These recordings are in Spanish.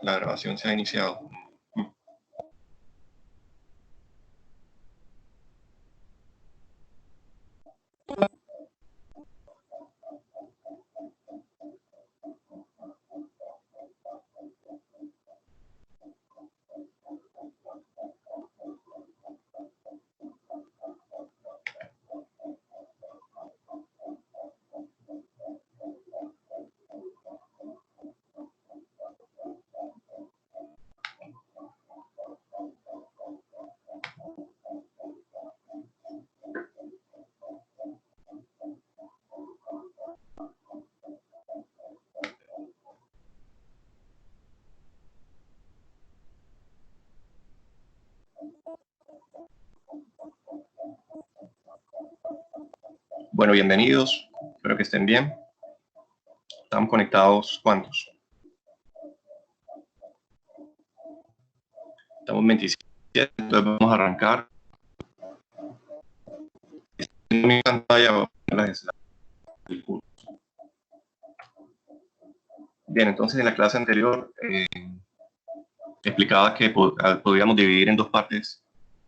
La grabación se ha iniciado. Bueno, bienvenidos. Espero que estén bien. ¿Estamos conectados cuántos? Estamos 27, entonces vamos a arrancar. En mi pantalla voy a poner las slides del curso. Bien, entonces en la clase anterior explicaba que podíamos dividir en dos partes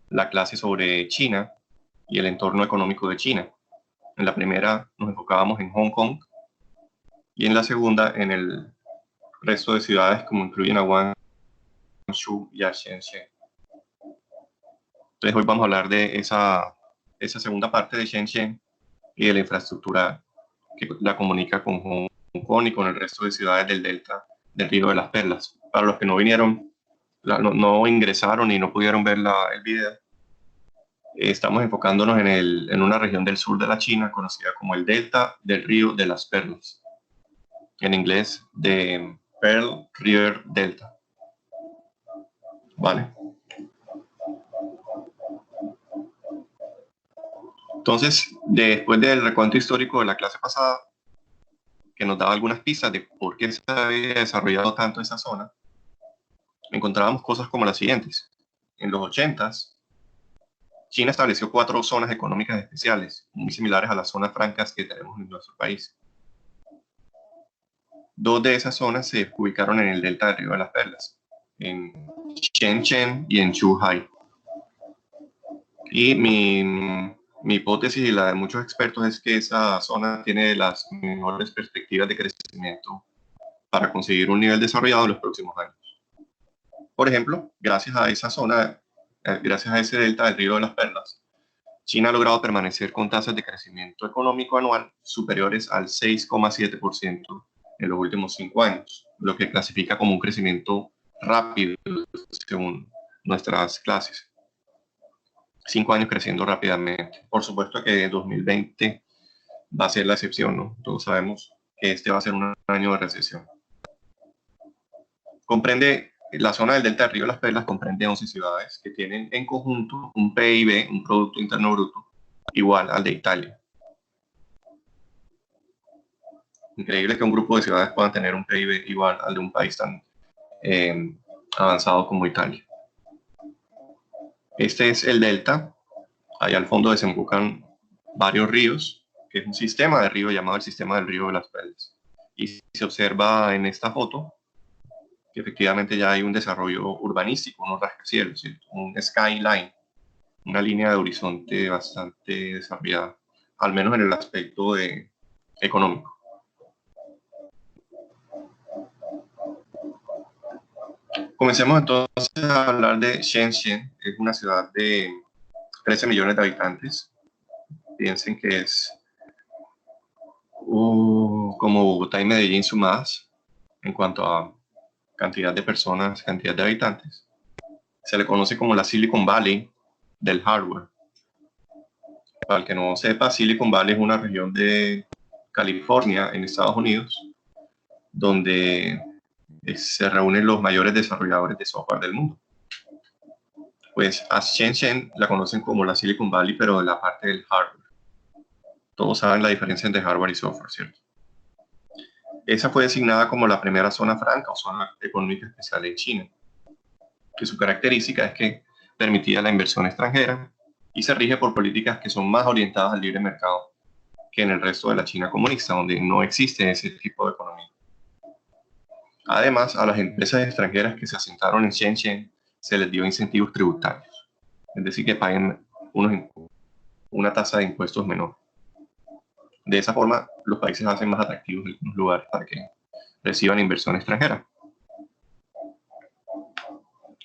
la clase sobre China y el entorno económico de China. En la primera nos enfocábamos en Hong Kong y en la segunda en el resto de ciudades como incluyen a Guangzhou y a Shenzhen. Entonces hoy vamos a hablar de esa segunda parte de Shenzhen y de la infraestructura que la comunica con Hong Kong y con el resto de ciudades del delta del Río de las Perlas. Para los que no vinieron, no ingresaron y no pudieron ver el video, estamos enfocándonos en una región del sur de la China conocida como el delta del Río de las Perlas. En inglés, de Pearl River Delta. Vale. Entonces, después del recuento histórico de la clase pasada, que nos daba algunas pistas de por qué se había desarrollado tanto esa zona, encontrábamos cosas como las siguientes. En los 80s, China estableció 4 zonas económicas especiales, muy similares a las zonas francas que tenemos en nuestro país. 2 de esas zonas se ubicaron en el delta del Río de las Perlas, en Shenzhen y en Zhuhai. Y mi hipótesis y la de muchos expertos es que esa zona tiene las mejores perspectivas de crecimiento para conseguir un nivel desarrollado en los próximos años. Por ejemplo, gracias a esa zona, gracias a ese delta del Río de las Perlas, China ha logrado permanecer con tasas de crecimiento económico anual superiores al 6,7% en los últimos 5 años, lo que clasifica como un crecimiento rápido según nuestras clases. 5 años creciendo rápidamente. Por supuesto que 2020 va a ser la excepción, ¿no? Todos sabemos que este va a ser un año de recesión. La zona del delta del Río de las Perlas comprende 11 ciudades que tienen en conjunto un PIB, un Producto Interno Bruto, igual al de Italia. Increíble que un grupo de ciudades puedan tener un PIB igual al de un país tan avanzado como Italia. Este es el delta. Allá al fondo desembocan varios ríos, que es un sistema de río llamado el sistema del Río de las Perlas. Y se observa en esta foto que efectivamente ya hay un desarrollo urbanístico, unos rascacielos, un skyline, una línea de horizonte bastante desarrollada, al menos en el aspecto económico. Comencemos entonces a hablar de Shenzhen. Es una ciudad de 13 millones de habitantes. Piensen que es como Bogotá y Medellín sumadas en cuanto a cantidad de personas, cantidad de habitantes. Se le conoce como la Silicon Valley del hardware. Para el que no sepa, Silicon Valley es una región de California, en Estados Unidos, donde se reúnen los mayores desarrolladores de software del mundo. Pues a Shenzhen la conocen como la Silicon Valley, pero de la parte del hardware. Todos saben la diferencia entre hardware y software, ¿cierto? Esa fue designada como la primera zona franca o zona económica especial en China, que su característica es que permitía la inversión extranjera y se rige por políticas que son más orientadas al libre mercado que en el resto de la China comunista, donde no existe ese tipo de economía. Además, a las empresas extranjeras que se asentaron en Shenzhen se les dio incentivos tributarios, es decir, que paguen una tasa de impuestos menor. De esa forma, los países hacen más atractivos algunos lugares para que reciban inversión extranjera.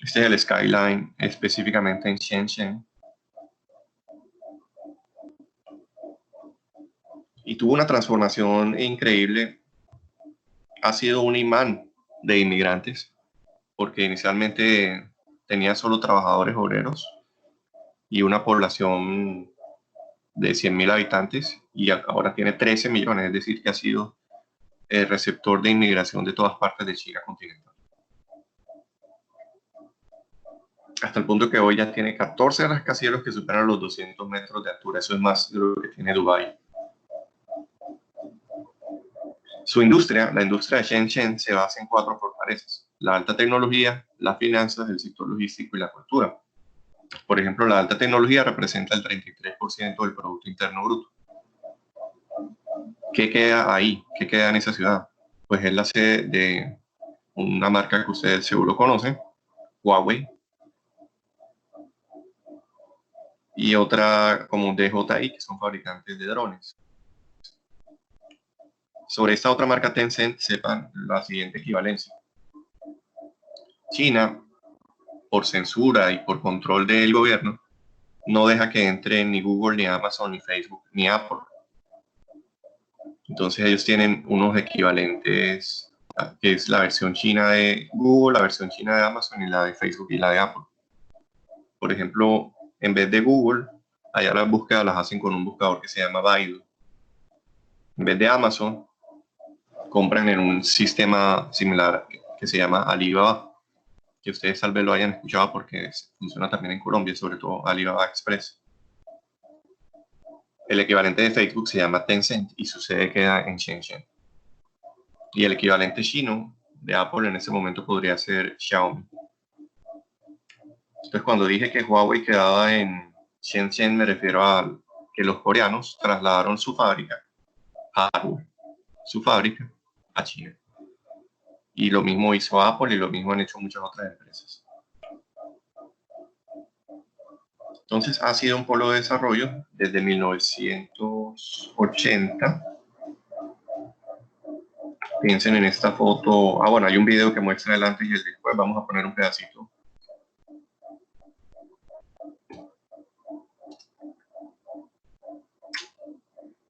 Este es el skyline específicamente en Shenzhen. Y tuvo una transformación increíble. Ha sido un imán de inmigrantes, porque inicialmente tenía solo trabajadores obreros y una población de 100.000 habitantes, y ahora tiene 13 millones, es decir, que ha sido el receptor de inmigración de todas partes de China continental. Hasta el punto que hoy ya tiene 14 rascacielos que superan los 200 metros de altura. Eso es más de lo que tiene Dubái. Su industria, la industria de Shenzhen, se basa en 4 fortalezas: la alta tecnología, las finanzas, el sector logístico y la cultura. Por ejemplo, la alta tecnología representa el 33% del Producto Interno Bruto. ¿Qué queda ahí? ¿Qué queda en esa ciudad? Pues es la sede de una marca que ustedes seguro conocen, Huawei, y otra como DJI, que son fabricantes de drones. Sobre esta otra marca Tencent, sepan la siguiente equivalencia. China, por censura y por control del gobierno, no deja que entre ni Google, ni Amazon, ni Facebook, ni Apple. Entonces ellos tienen unos equivalentes, que es la versión china de Google, la versión china de Amazon y la de Facebook y la de Apple. Por ejemplo, en vez de Google, allá las búsquedas las hacen con un buscador que se llama Baidu. En vez de Amazon, compran en un sistema similar que se llama Alibaba, que ustedes tal vez lo hayan escuchado porque funciona también en Colombia, sobre todo Alibaba Express. El equivalente de Facebook se llama Tencent y su sede queda en Shenzhen. Y el equivalente chino de Apple en ese momento podría ser Xiaomi. Entonces, cuando dije que Huawei quedaba en Shenzhen, me refiero a que los coreanos trasladaron su fábrica, hardware, su fábrica, a China. Y lo mismo hizo Apple y lo mismo han hecho muchas otras empresas. Entonces, ha sido un polo de desarrollo desde 1980. Piensen en esta foto. Bueno, hay un video que muestra el antes y el después. Vamos a poner un pedacito.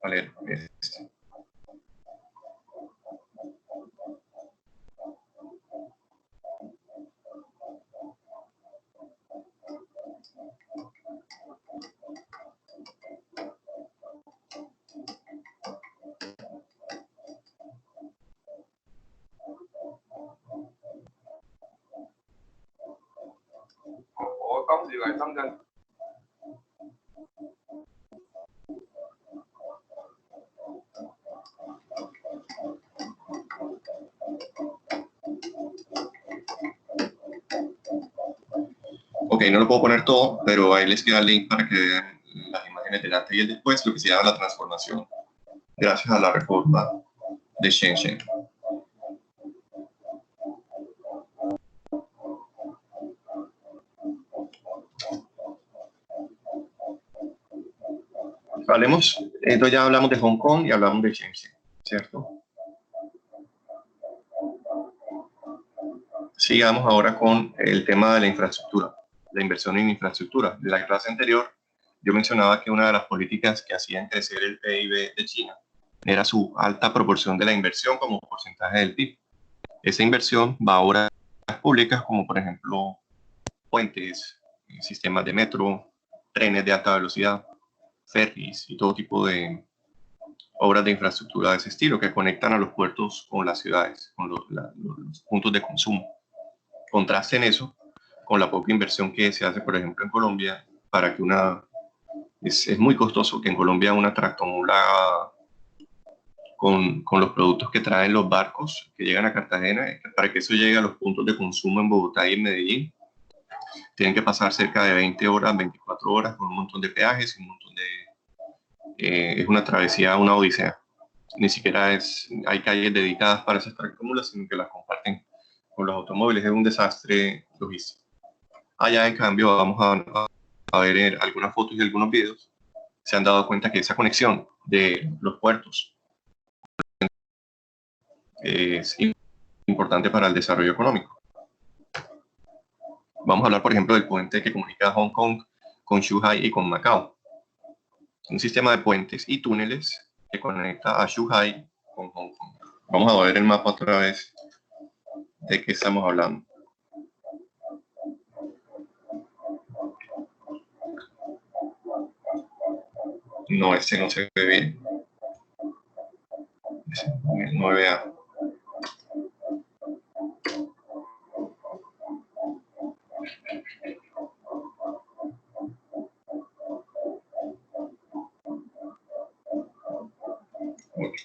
Vale, este. Ok, no lo puedo poner todo, pero ahí les queda el link para que vean las imágenes del antes y el después, lo que se llama la transformación, gracias a la reforma de Shenzhen. Entonces ya hablamos de Hong Kong y hablamos de Shenzhen, ¿cierto? Sigamos ahora con el tema de la infraestructura, la inversión en infraestructura. De la clase anterior, yo mencionaba que una de las políticas que hacían crecer el PIB de China era su alta proporción de la inversión como porcentaje del PIB. Esa inversión va a obras públicas como, por ejemplo, puentes, sistemas de metro, trenes de alta velocidad, ferries y todo tipo de obras de infraestructura de ese estilo que conectan a los puertos con las ciudades, con los puntos de consumo. Contrasten eso con la poca inversión que se hace, por ejemplo, en Colombia, para que es muy costoso que en Colombia una tractomula con los productos que traen los barcos que llegan a Cartagena, para que eso llegue a los puntos de consumo en Bogotá y en Medellín, tienen que pasar cerca de 20 horas, 24 horas con un montón de peajes y un montón de... es una travesía, una odisea. Ni siquiera hay calles dedicadas para esas tractomulas, sino que las comparten con los automóviles. Es un desastre logístico. Allá, en cambio, vamos a ver algunas fotos y algunos videos. Se han dado cuenta que esa conexión de los puertos es importante para el desarrollo económico. Vamos a hablar, por ejemplo, del puente que comunica Hong Kong con Shanghái y con Macao. Un sistema de puentes y túneles que conecta a Shanghái con Hong Kong. Vamos a ver el mapa otra vez de qué estamos hablando. No, este no se ve bien. El 9A.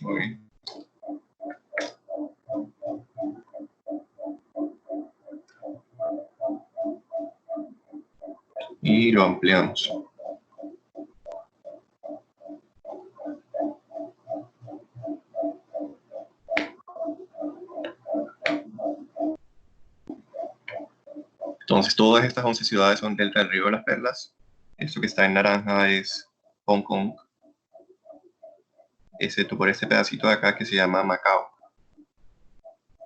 Muy bien. Y lo ampliamos. Entonces, todas estas 11 ciudades son delta del Río de las Perlas. Esto que está en naranja es Hong Kong, excepto por este pedacito de acá que se llama Macao.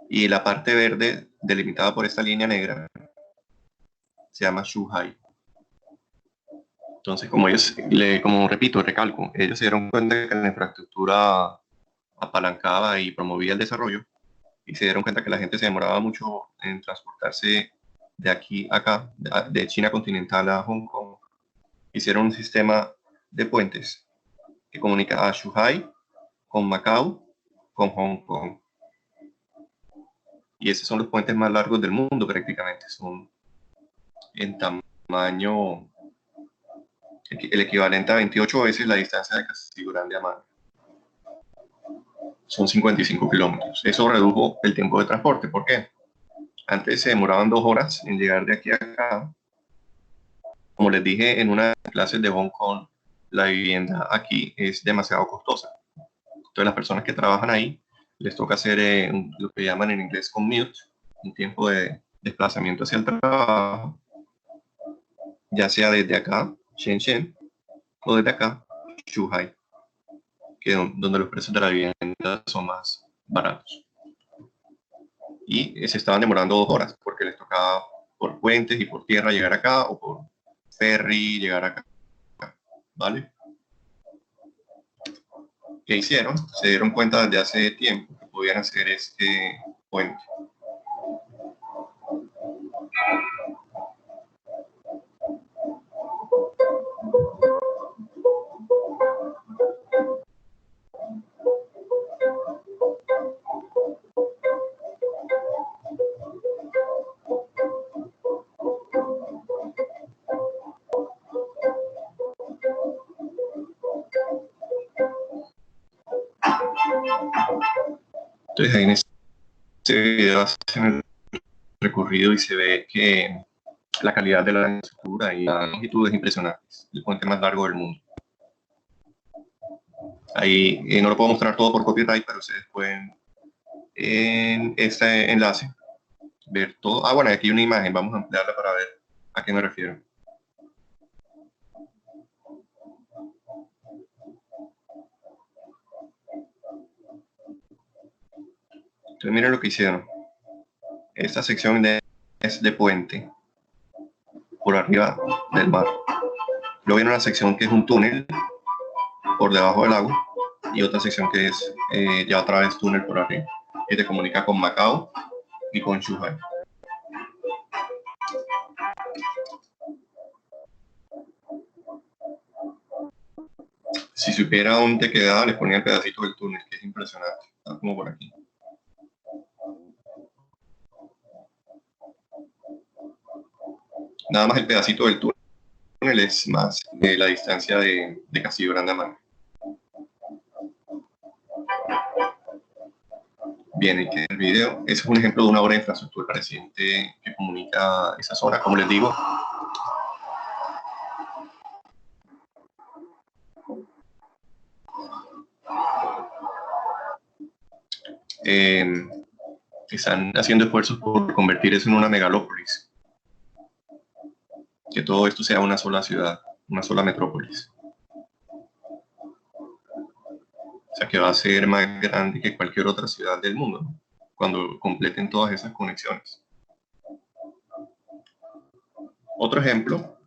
Y la parte verde, delimitada por esta línea negra, se llama Shanghái. Entonces, como repito, recalco, ellos se dieron cuenta de que la infraestructura apalancaba y promovía el desarrollo, y se dieron cuenta que la gente se demoraba mucho en transportarse de aquí a acá, de China continental a Hong Kong. Hicieron un sistema de puentes que comunica a Shanghái con Macao, con Hong Kong. Y esos son los puentes más largos del mundo prácticamente. Son en tamaño el equivalente a 28 veces la distancia de Castillo Grande a Mano. Son 55 kilómetros. Eso redujo el tiempo de transporte. ¿Por qué? Antes se demoraban 2 horas en llegar de aquí a acá. Como les dije en una clase de Hong Kong, la vivienda aquí es demasiado costosa. Entonces las personas que trabajan ahí les toca hacer lo que llaman en inglés commute, un tiempo de desplazamiento hacia el trabajo, ya sea desde acá, Shenzhen, o desde acá, Shanghái, donde los precios de la vivienda son más baratos. Y se estaban demorando 2 horas porque les tocaba por puentes y por tierra llegar acá, o por ferry llegar acá, ¿vale? ¿Qué hicieron? Se dieron cuenta desde hace tiempo que podían hacer este puente. Entonces ahí en este video hacen el recorrido y se ve que la calidad de la estructura y la longitud es impresionante. Es el puente más largo del mundo. Ahí no lo puedo mostrar todo por copyright, pero ustedes pueden en este enlace ver todo. Ah, bueno, aquí hay una imagen, vamos a ampliarla para ver a qué me refiero. Entonces miren lo que hicieron. Esta sección es de puente por arriba del mar. Luego viene una sección que es un túnel por debajo del agua, y otra sección que es ya otra vez túnel por arriba, que te comunica con Macao y con Shanghái. Si supiera dónde quedaba, les ponía el pedacito del túnel, que es impresionante. Está como por aquí. Nada más el pedacito del túnel es más de la distancia de Castillo Grande a Mano. Bien, aquí el video es un ejemplo de una obra de infraestructura reciente que comunica esa zona. Como les digo, están haciendo esfuerzos por convertir eso en una megalópolis. Que todo esto sea una sola ciudad, una sola metrópolis. O sea, que va a ser más grande que cualquier otra ciudad del mundo, ¿no? Cuando completen todas esas conexiones. Otro ejemplo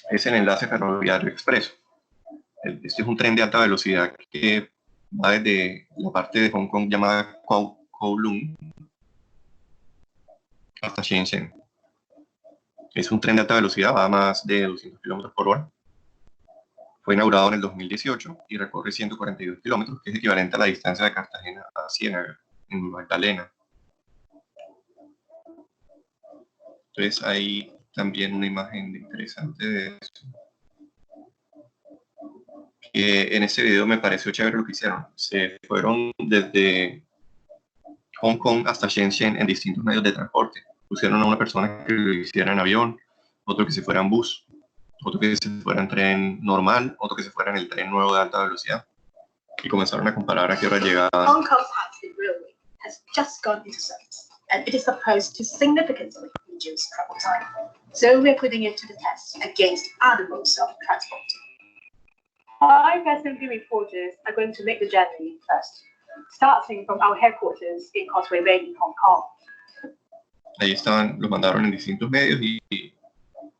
es el enlace ferroviario expreso. Este es un tren de alta velocidad que va desde la parte de Hong Kong llamada Kowloon hasta Shenzhen. Es un tren de alta velocidad, va a más de 200 kilómetros por hora. Fue inaugurado en el 2018 y recorre 142 kilómetros, que es equivalente a la distancia de Cartagena a Ciénaga, en Magdalena. Entonces hay también una imagen interesante de eso. Que en ese video me pareció chévere lo que hicieron. Se fueron desde Hong Kong hasta Shenzhen en distintos medios de transporte. Pusieron a una persona que lo hiciera en avión, otro que se fuera en bus, otro que se fuera en tren normal, otro que se fuera en el tren nuevo de alta velocidad. Y comenzaron a comparar a qué hora llegaba. Hong Kong's high-speed railway has just gone into service, and it is supposed to significantly reduce travel time. So we're putting it to the test against other modes of transport. 5 SMV reporters are going to make the journey first, starting from our headquarters in Causeway Bay in Hong Kong. Ahí estaban, los mandaron en distintos medios y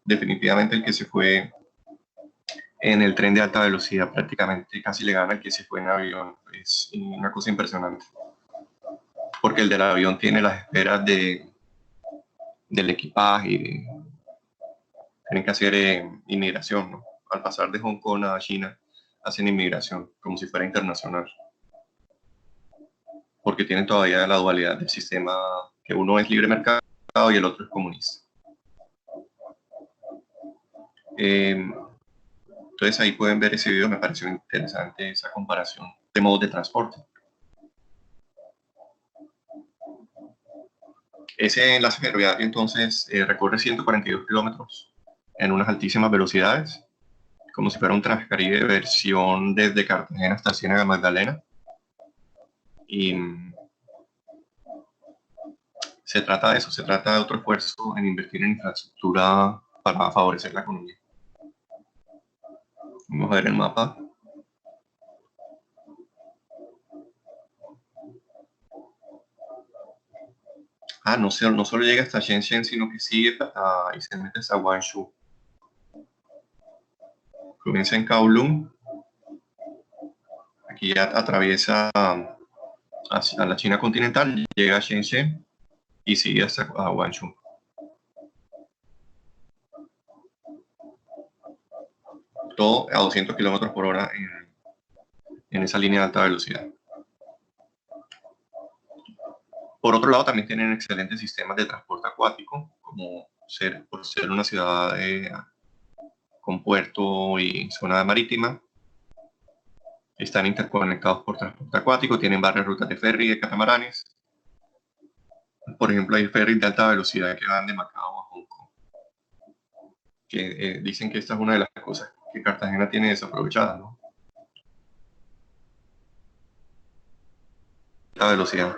definitivamente el que se fue en el tren de alta velocidad prácticamente casi le gana al que se fue en avión. Es una cosa impresionante. Porque el del avión tiene las esperas del equipaje y tienen que hacer inmigración, ¿no? Al pasar de Hong Kong a China, hacen inmigración como si fuera internacional. Porque tienen todavía la dualidad del sistema, que uno es libre mercado y el otro es comunista. Entonces ahí pueden ver ese video, me pareció interesante esa comparación de modos de transporte. Ese enlace ferroviario entonces recorre 142 kilómetros en unas altísimas velocidades, como si fuera un Transcaribe versión desde Cartagena hasta Ciénaga de Magdalena. Y se trata de eso, se trata de otro esfuerzo en invertir en infraestructura para favorecer la economía. Vamos a ver el mapa. No solo llega hasta Shenzhen, sino que sigue y se mete hasta Guangzhou. Comienza en Kowloon. Aquí ya atraviesa hacia la China continental, llega a Shenzhen y sigue hasta Guangzhou. Todo a 200 kilómetros por hora en esa línea de alta velocidad. Por otro lado, también tienen excelentes sistemas de transporte acuático, como por ser una ciudad con puerto y zona marítima. Están interconectados por transporte acuático, tienen varias rutas de ferry y de catamaranes. Por ejemplo, hay ferries de alta velocidad que van de Macao a Hong Kong. Que dicen que esta es una de las cosas que Cartagena tiene desaprovechada, ¿no? La velocidad.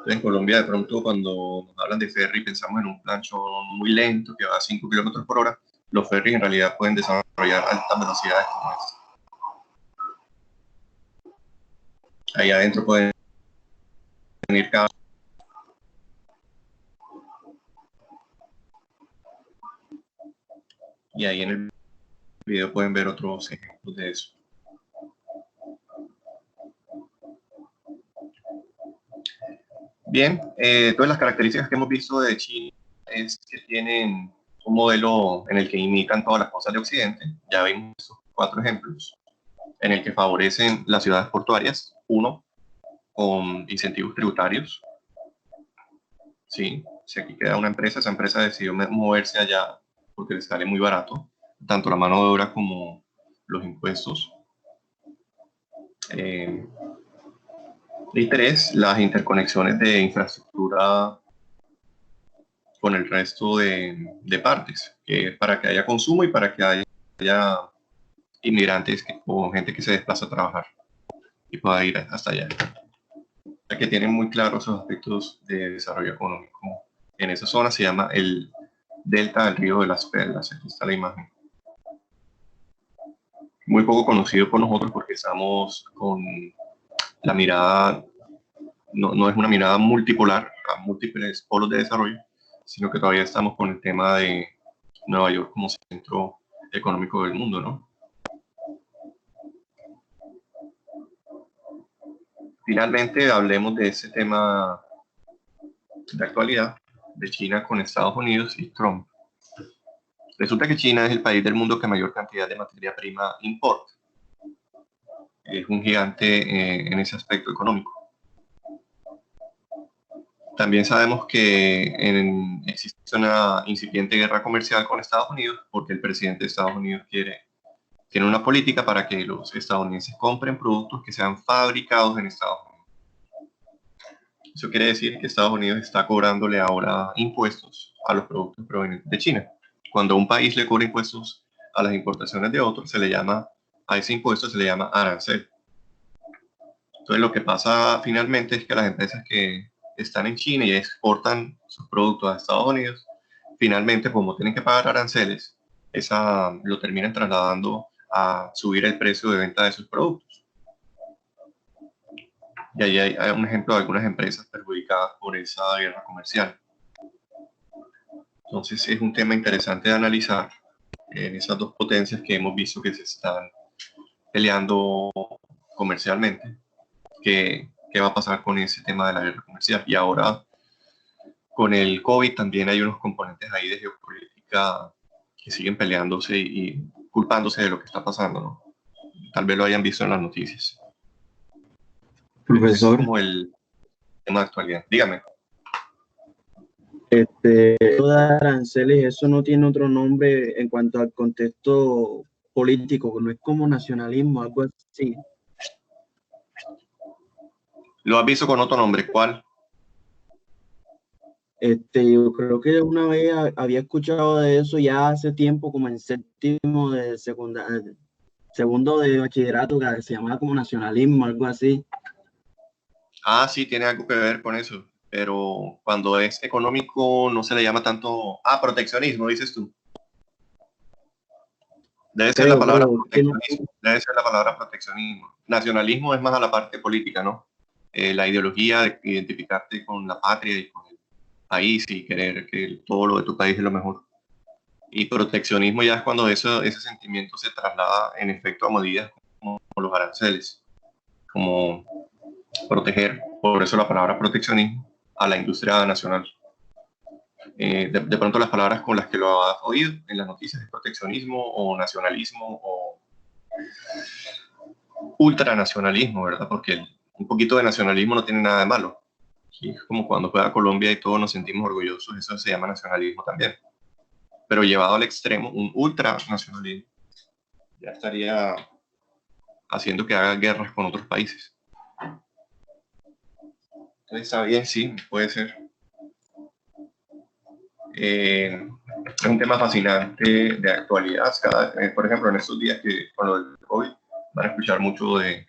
En Colombia, de pronto, cuando nos hablan de ferry, pensamos en un plancho muy lento que va a 5 kilómetros por hora. Los ferries en realidad pueden desarrollar altas velocidades como esta. Ahí adentro pueden ir cada... Y ahí en el video pueden ver otros ejemplos de eso. Bien, todas las características que hemos visto de China es que tienen un modelo en el que imitan todas las cosas de Occidente. Ya vimos estos 4 ejemplos en el que favorecen las ciudades portuarias. Uno, con incentivos tributarios. Sí, si aquí queda una empresa, esa empresa decidió moverse allá porque les sale muy barato, tanto la mano de obra como los impuestos. Y tres, las interconexiones de infraestructura con el resto de partes, que para que haya consumo y para que haya inmigrantes o gente que se desplaza a trabajar y pueda ir hasta allá. Que tienen muy claros esos aspectos de desarrollo económico. En esa zona se llama el Delta del Río de las Perlas. Aquí está la imagen. Muy poco conocido por nosotros porque estamos con la mirada, no es una mirada multipolar a múltiples polos de desarrollo, sino que todavía estamos con el tema de Nueva York como centro económico del mundo, ¿no? Finalmente, hablemos de ese tema de actualidad, de China con Estados Unidos y Trump. Resulta que China es el país del mundo que mayor cantidad de materia prima importa. Es un gigante en ese aspecto económico. También sabemos que existe una incipiente guerra comercial con Estados Unidos porque el presidente de Estados Unidos tiene una política para que los estadounidenses compren productos que sean fabricados en Estados Unidos. Eso quiere decir que Estados Unidos está cobrándole ahora impuestos a los productos provenientes de China. Cuando un país le cobra impuestos a las importaciones de otro, a ese impuesto se le llama arancel. Entonces lo que pasa finalmente es que las empresas que están en China y exportan sus productos a Estados Unidos, finalmente como tienen que pagar aranceles, lo terminan trasladando a subir el precio de venta de sus productos. Y ahí hay un ejemplo de algunas empresas perjudicadas por esa guerra comercial. Entonces es un tema interesante de analizar en esas dos potencias que hemos visto que se están peleando comercialmente. ¿Qué va a pasar con ese tema de la guerra comercial? Y ahora con el COVID también hay unos componentes ahí de geopolítica que siguen peleándose y culpándose de lo que está pasando, ¿no? Tal vez lo hayan visto en las noticias. Profesor, es como el tema de actualidad. Dígame. Eso de aranceles, eso no tiene otro nombre en cuanto al contexto político, no es como nacionalismo, algo así. ¿Lo has visto con otro nombre? ¿Cuál? Yo creo que una vez había escuchado de eso ya hace tiempo, como en séptimo de segundo de bachillerato, que se llamaba como nacionalismo, algo así. Ah, sí, tiene algo que ver con eso, pero cuando es económico no se le llama tanto... Ah, proteccionismo, dices tú. Debe ser la palabra proteccionismo. Debe ser la palabra proteccionismo. Nacionalismo es más a la parte política, ¿no? La ideología de identificarte con la patria y con el país y querer que todo lo de tu país es lo mejor. Y proteccionismo ya es cuando ese sentimiento se traslada en efecto a medidas como los aranceles, como proteger, por eso la palabra proteccionismo, a la industria nacional. De pronto las palabras con las que lo has oído en las noticias es proteccionismo o nacionalismo o ultranacionalismo, ¿verdad? Porque un poquito de nacionalismo no tiene nada de malo. Y es como cuando juega Colombia y todos nos sentimos orgullosos, eso se llama nacionalismo también. Pero llevado al extremo, un ultranacionalismo ya estaría haciendo que haga guerras con otros países. Entonces está bien, sí, puede ser. Es un tema fascinante de actualidad. Por ejemplo, en estos días que con lo del COVID van a escuchar mucho de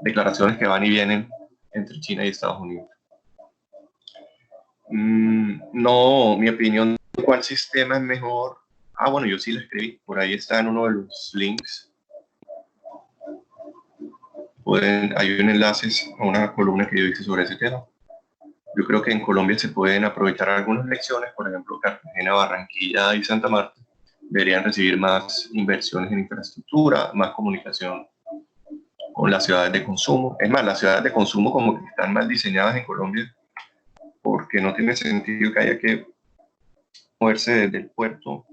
declaraciones que van y vienen entre China y Estados Unidos. No, mi opinión de cuál sistema es mejor. Ah, bueno, yo sí lo escribí. Por ahí está en uno de los links. Hay un enlace a una columna que yo hice sobre ese tema. Yo creo que en Colombia se pueden aprovechar algunas lecciones, por ejemplo, Cartagena, Barranquilla y Santa Marta deberían recibir más inversiones en infraestructura, más comunicación con las ciudades de consumo. Es más, las ciudades de consumo como que están mal diseñadas en Colombia porque no tiene sentido que haya que moverse desde el puerto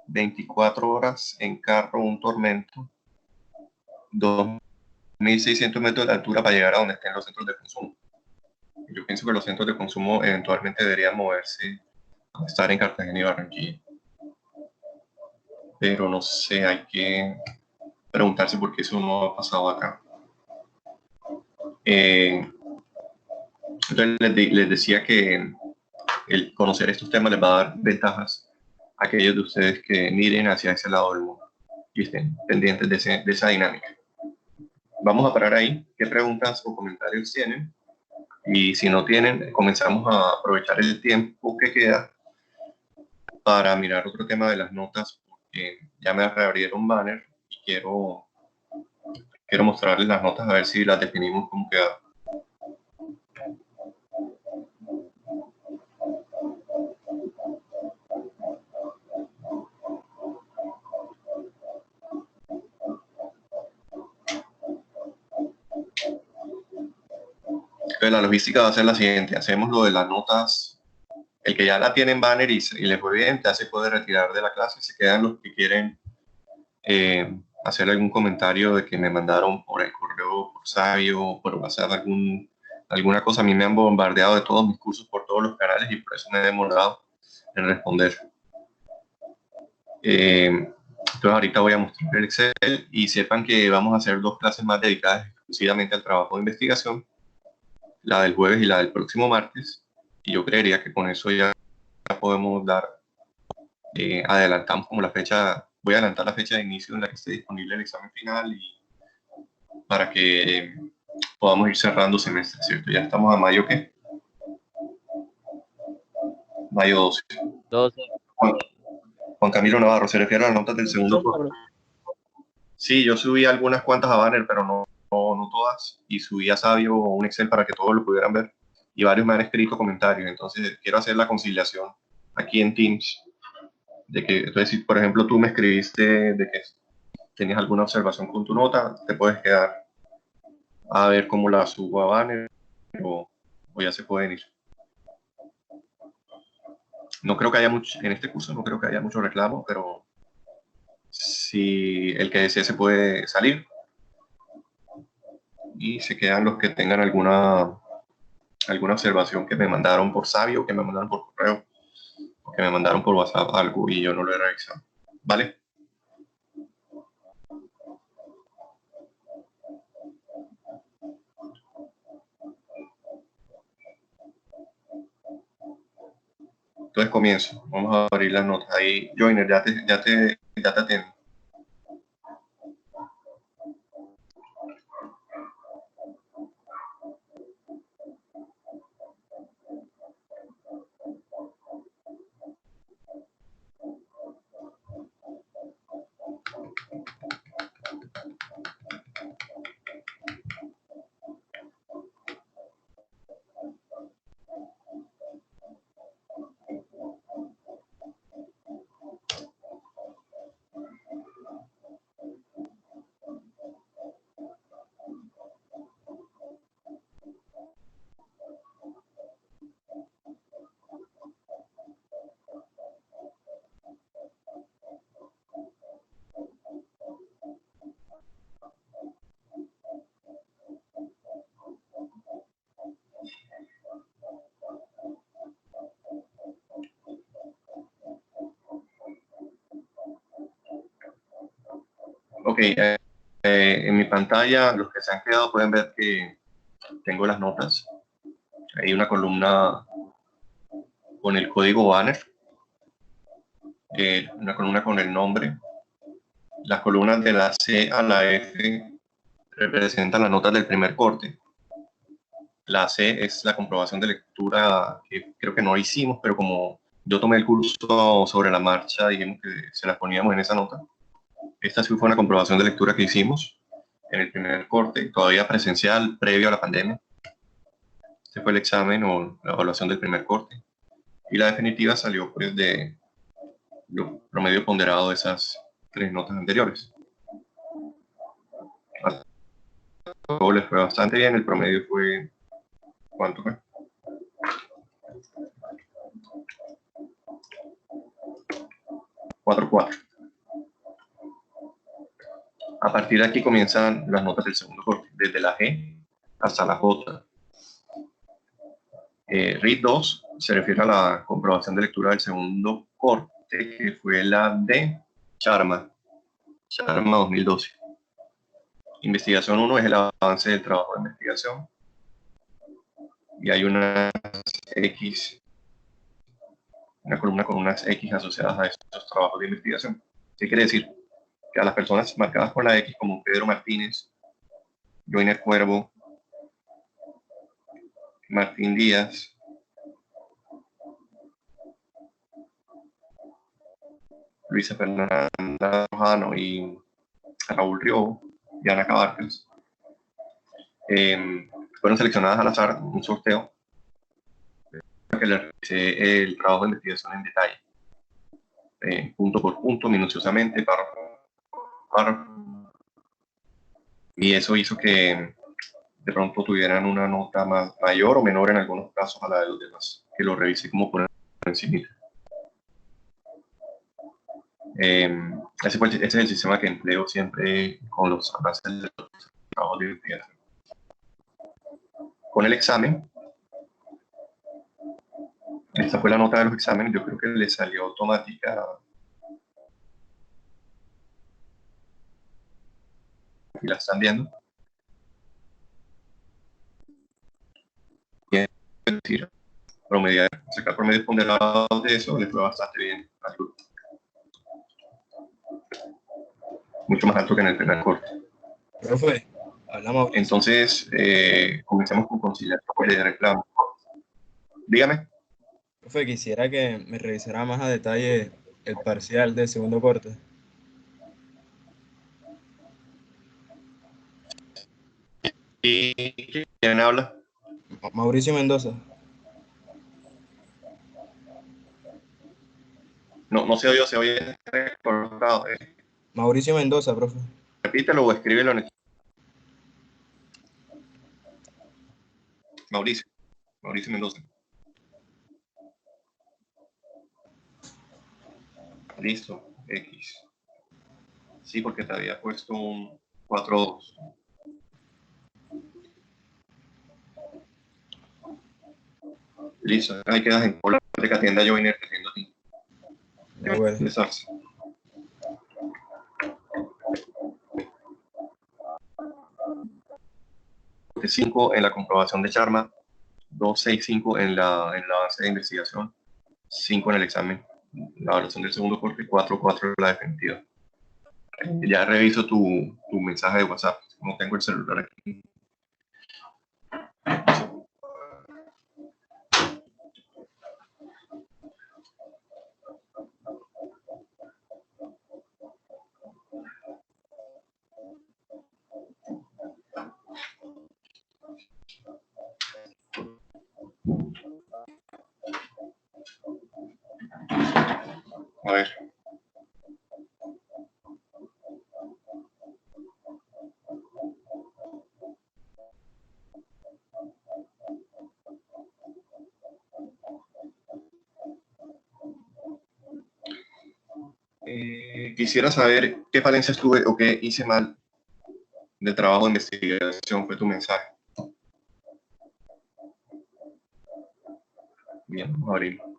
24 horas en carro, un Tormento, 2.600 metros de altura para llegar a donde estén los centros de consumo. Yo pienso que los centros de consumo eventualmente deberían moverse a estar en Cartagena y Barranquilla. Pero no sé, hay que preguntarse por qué eso no ha pasado acá. Entonces les decía que el conocer estos temas les va a dar ventajas a aquellos de ustedes que miren hacia ese lado del mundo y estén pendientes de esa dinámica. Vamos a parar ahí. ¿Qué preguntas o comentarios tienen? Y si no tienen, comenzamos a aprovechar el tiempo que queda para mirar otro tema de las notas, porque ya me reabrieron banner y quiero mostrarles las notas a ver si las definimos como queda. Entonces, la logística va a ser la siguiente: hacemos lo de las notas. El que ya la tiene en banner y le fue bien, ya se puede retirar de la clase. Se quedan los que quieren hacer algún comentario de que me mandaron por el correo, por Sabio, por WhatsApp, alguna cosa. A mí me han bombardeado de todos mis cursos por todos los canales y por eso me he demorado en responder. Entonces ahorita voy a mostrar el Excel y sepan que vamos a hacer 2 clases más dedicadas exclusivamente al trabajo de investigación, la del jueves y la del próximo martes, y yo creería que con eso ya podemos dar, adelantamos como la fecha, voy a adelantar la fecha de inicio en la que esté disponible el examen final y para que podamos ir cerrando semestre, ¿cierto? Ya estamos a mayo, ¿qué? Mayo 12. 12. Juan Camilo Navarro, ¿se refiere a las notas del segundo corte? Sí, yo subí algunas cuantas a banner, pero no todas, y subí a Sabio un Excel para que todos lo pudieran ver, y varios me han escrito comentarios. Entonces quiero hacer la conciliación aquí en Teams, de que, entonces, si por ejemplo tú me escribiste de que tenías alguna observación con tu nota, te puedes quedar a ver cómo la subo a banner, o ya se pueden ir. No creo que haya mucho, en este curso no creo que haya mucho reclamo, pero si el que desee se puede salir y se quedan los que tengan alguna observación que me mandaron por Sabio, que me mandaron por correo, o que me mandaron por WhatsApp algo y yo no lo he revisado. ¿Vale? Entonces comienzo. Vamos a abrir las notas. Ahí, Joiner, ya te atiendo. Ok, en mi pantalla, los que se han quedado pueden ver que tengo las notas. Hay una columna con el código banner, una columna con el nombre. Las columnas de la C a la F representan las notas del primer corte. La C es la comprobación de lectura, que creo que no hicimos, pero como yo tomé el curso sobre la marcha, dijimos que se las poníamos en esa nota. Esta sí fue una comprobación de lectura que hicimos en el primer corte, todavía presencial, previo a la pandemia. Este fue el examen o la evaluación del primer corte. Y la definitiva salió pues de lo promedio ponderado de esas 3 notas anteriores. A todos les fue bastante bien, el promedio fue, ¿cuánto fue? 4.4. A partir de aquí comienzan las notas del segundo corte, desde la G hasta la J. RIT 2 se refiere a la comprobación de lectura del segundo corte, que fue la de Sharma 2012. Investigación 1 es el avance del trabajo de investigación. y hay una X, una columna con unas X asociadas a estos trabajos de investigación. ¿Qué quiere decir? Que a las personas marcadas con la X, como Pedro Martínez, Joiner Cuervo, Martín Díaz, Luisa Fernanda Rojano y Raúl Río y Ana Cabarcas, fueron seleccionadas al azar en un sorteo que les realicé el trabajo de investigación en detalle, punto por punto, minuciosamente, párrafo por párrafo, y eso hizo que de pronto tuvieran una nota mayor o menor en algunos casos a la de los demás, que lo revisé como por encima. Ese es el sistema que empleo siempre con los avances de los trabajos de investigación. Con el examen, esta fue la nota de los exámenes, yo creo que le salió automática. Aquí la están viendo. Y es decir, sacar promedios ponderados de eso le fue bastante bien al grupo. Mucho más alto que en el primer corte. Profe, hablamos. Entonces, comencemos con conciliatorio de reclamo. Dígame. Profe, quisiera que me revisara más a detalle el parcial del segundo corte. ¿Y quién habla? Mauricio Mendoza. No se oyó, se oye recortado. Mauricio Mendoza, profe. Repítelo o escríbelo en el... Mauricio Mendoza. Listo, X. Sí, porque te había puesto un 4-2. Listo, ahí quedas en cola de que atienda Joiner, te atiendo a ti. De acuerdo. Empezás. De 5 en la comprobación de Charma, 265 en la base de investigación, 5 en el examen, la evaluación del segundo corte, 4 en la definitiva. Ya reviso tu mensaje de WhatsApp, no tengo el celular aquí. A ver. Quisiera saber qué falencias tuve o qué hice mal del trabajo de investigación, fue tu mensaje. Bien, vamos a abrirlo.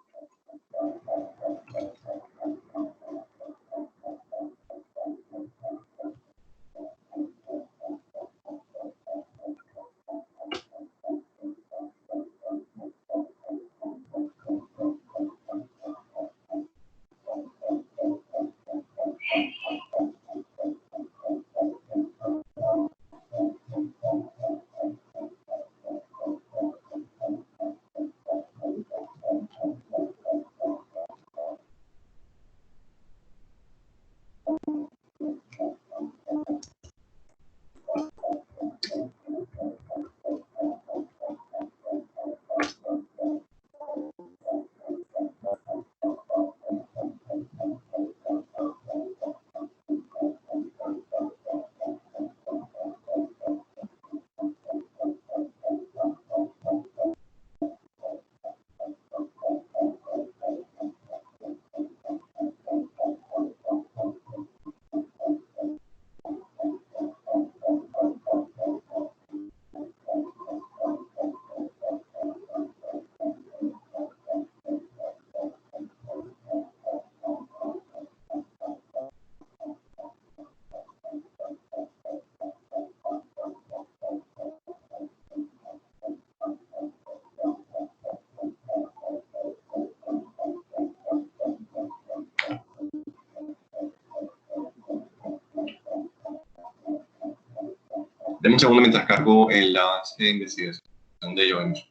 Deme un segundo mientras cargo el avance de investigación de Joiner.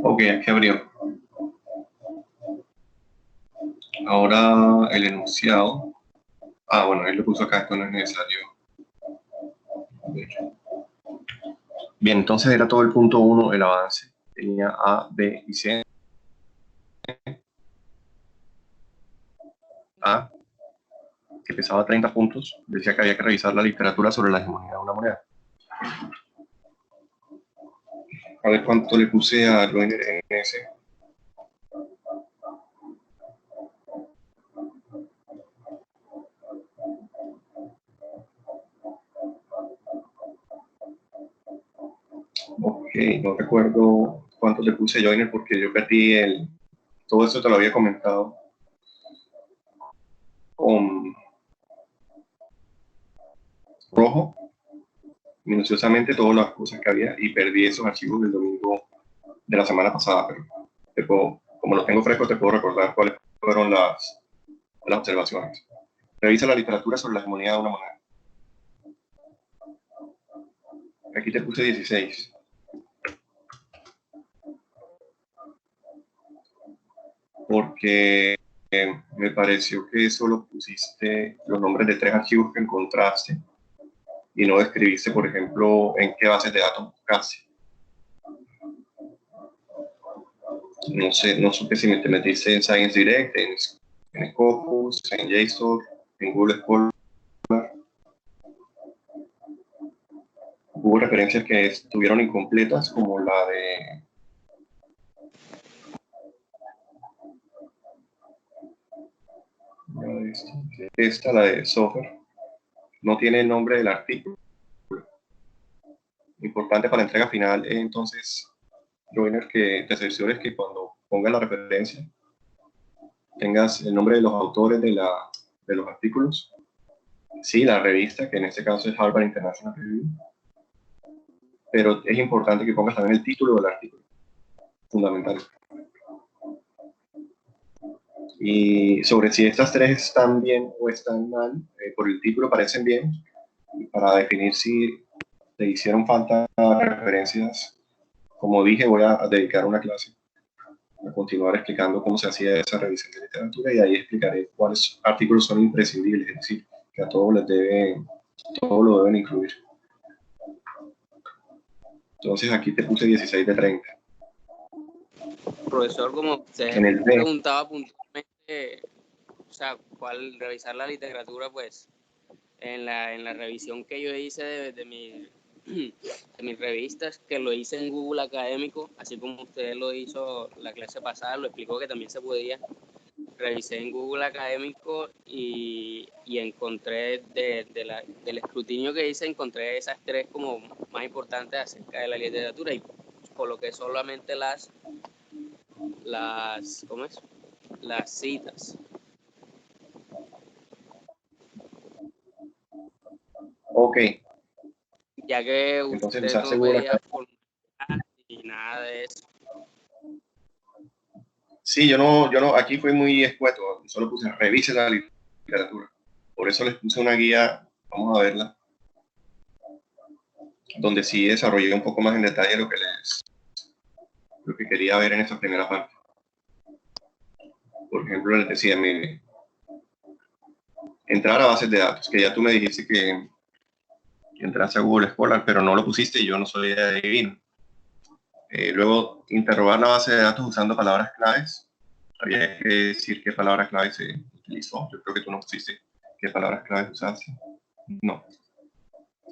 Ok, aquí abrió. Ahora el enunciado. Ah, bueno, él lo puso acá, esto no es necesario. Bien, entonces era todo el punto 1, el avance. Tenía A, B y C. A, que pesaba 30 puntos, decía que había que revisar la literatura sobre la hegemonía de una moneda. A ver cuánto le puse a Joiner en ese. Ok, no recuerdo cuánto le puse a Joiner porque yo perdí el... Todo eso te lo había comentado con rojo. minuciosamente todas las cosas que había y perdí esos archivos del domingo de la semana pasada, pero como los tengo frescos, te puedo recordar cuáles fueron las observaciones. Revisa la literatura sobre la hegemonía de una moneda. Aquí te puse 16. Porque me pareció que solo pusiste los nombres de 3 archivos que encontraste y no describiste, por ejemplo, en qué bases de datos buscaste. No sé, no supe si te metiste en Science Direct, en Scopus, en JSTOR, en Google Scholar. Hubo referencias que estuvieron incompletas, como la de la de software. No tiene el nombre del artículo. Importante para la entrega final, entonces, Joiner, que te asesores que cuando pongas la referencia tengas el nombre de los autores de los artículos. Sí, la revista, que en este caso es Harvard International Review. Pero es importante que pongas también el título del artículo. Fundamental. Y sobre si estas 3 están bien o están mal, por el título parecen bien, para definir si te hicieron falta referencias. Como dije, voy a dedicar una clase a continuar explicando cómo se hacía esa revisión de literatura y ahí explicaré cuáles artículos son imprescindibles, es decir, que a todos todos lo deben incluir. Entonces aquí te puse 16 de 30. Profesor, como usted En el preguntaba puntualmente, o sea, cuál revisar la literatura, pues en la revisión que yo hice de mis revistas, que lo hice en Google Académico, así como usted lo hizo la clase pasada, lo explicó que también se podía. Revisé en Google Académico y encontré del escrutinio que hice, encontré esas 3 como más importantes acerca de la literatura y coloqué solamente las ¿cómo es? Las citas. Ok. Ya que Entonces, usted usaste no Google veía Académico. formalidad y nada de eso. Sí, yo no, aquí fue muy escueto, solo puse revise la literatura. Por eso les puse una guía, vamos a verla, donde sí desarrollé un poco más en detalle lo que quería ver en esta primera parte. Por ejemplo, les decía, mire, entrar a bases de datos, que ya tú me dijiste que entraste a Google Scholar, pero no lo pusiste y yo no soy adivino. Luego, interrogar la base de datos usando palabras claves. Había que decir qué palabras claves se utilizó. Yo creo que tú no pusiste qué palabras claves usaste. No.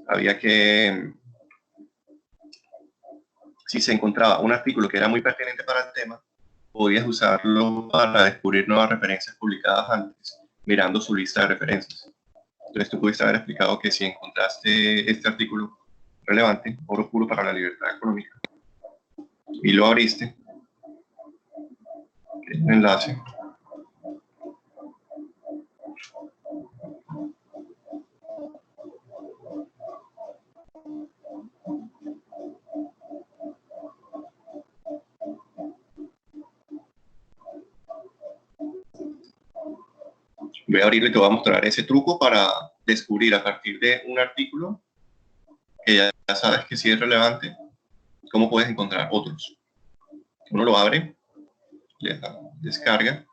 Había que, si se encontraba un artículo que era muy pertinente para el tema, podías usarlo para descubrir nuevas referencias publicadas antes, mirando su lista de referencias. Entonces tú pudiste haber explicado que si encontraste este artículo relevante, oro puro para la libertad económica, y lo abriste, el enlace, voy a abrirle y te voy a mostrar ese truco para descubrir a partir de un artículo que ya sabes que sí es relevante, cómo puedes encontrar otros. Uno lo abre, le da descarga,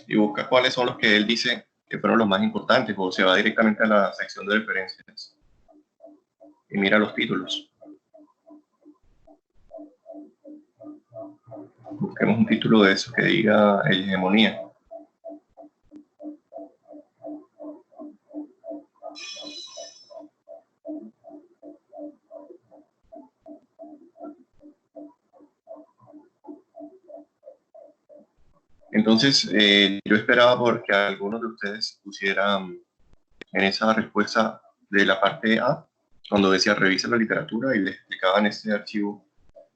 y busca cuáles son los que él dice que fueron los más importantes, o se va directamente a la sección de referencias y mira los títulos. Busquemos un título de eso que diga hegemonía. Entonces, yo esperaba porque algunos de ustedes pusieran en esa respuesta de la parte A, cuando decía revisa la literatura y les explicaban este archivo,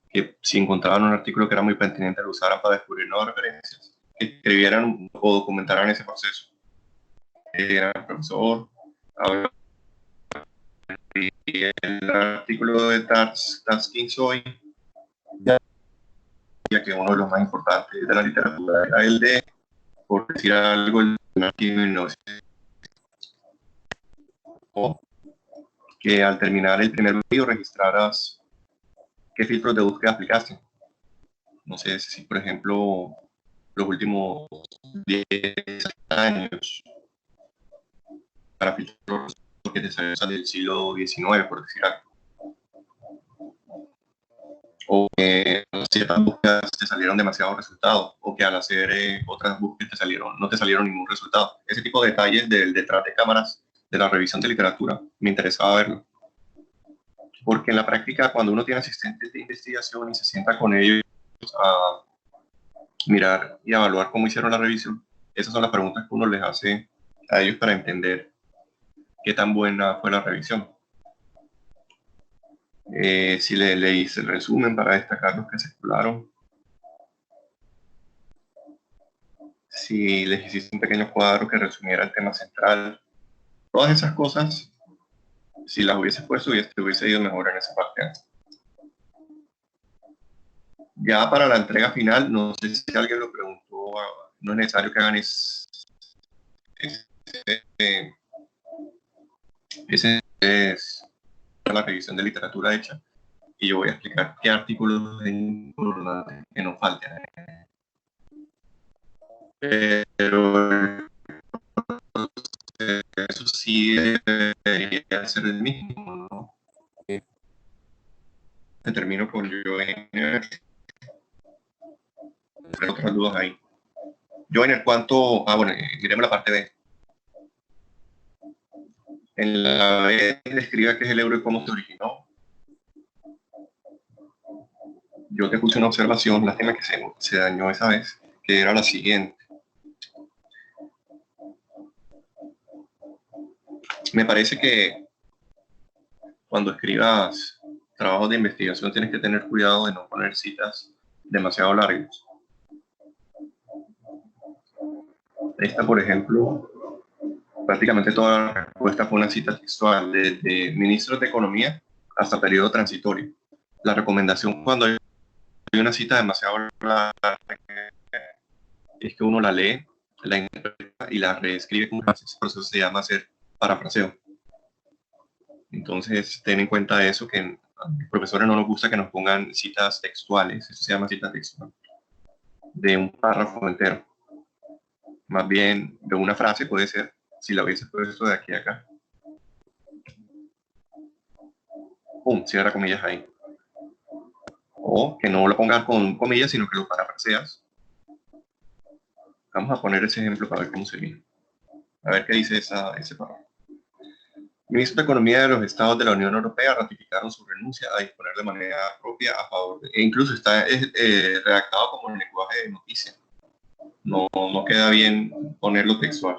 que si encontraban un artículo que era muy pertinente lo usaran para descubrir nuevas referencias, que escribieran o documentaran ese proceso. Era el profesor, y el artículo de Tarskins hoy, ya que uno de los más importantes de la literatura era el de, por decir algo, el de que al terminar el primer video registraras qué filtros de búsqueda aplicaste. No sé si, por ejemplo, los últimos 10 años para filtros que te salieron del siglo XIX, por decir algo. O que ciertas búsquedas te salieron demasiados resultados, o que al hacer otras búsquedas no te salieron ningún resultado. Ese tipo de detalles del detrás de cámaras de la revisión de literatura me interesaba verlo. Porque en la práctica, cuando uno tiene asistentes de investigación y se sienta con ellos a mirar y evaluar cómo hicieron la revisión, esas son las preguntas que uno les hace a ellos para entender qué tan buena fue la revisión. Si le hice el resumen para destacar los que se exploraron, si les hiciste un pequeño cuadro que resumiera el tema central, todas esas cosas, si las hubiese puesto, hubiese ido mejor en esa parte. Ya para la entrega final, no sé si alguien lo preguntó, no es necesario que hagan ese es la revisión de literatura hecha, y yo voy a explicar qué artículos que nos faltan. Pero eso sí debería ser el mismo, ¿no? Termino con Joiner. Otras dudas ahí. Joiner, ¿cuánto? Bueno, miremos la parte B. En la B describe qué es el euro y cómo se originó. Yo te puse una observación, lástima que se dañó esa vez, que era la siguiente. Me parece que cuando escribas trabajos de investigación tienes que tener cuidado de no poner citas demasiado largas. Esta, por ejemplo, prácticamente toda la respuesta fue una cita textual, desde ministros de Economía hasta periodo transitorio. La recomendación cuando hay una cita demasiado larga es que uno la lee, la interpreta y la reescribe como frase. Ese proceso se llama hacer parafraseo. Entonces, ten en cuenta eso, que a los profesores no nos gusta que nos pongan citas textuales, eso se llama cita textual, de un párrafo entero. Más bien, de una frase puede ser, si la hubiese puesto de aquí a acá. Pum, cierra comillas ahí. O que no lo pongas con comillas, sino que lo parafraseas. Vamos a poner ese ejemplo para ver cómo se viene. A ver qué dice ese párrafo. Ministros de Economía de los Estados de la Unión Europea ratificaron su renuncia a disponer de manera propia a favor e incluso está redactado como un lenguaje de noticia. No queda bien ponerlo textual.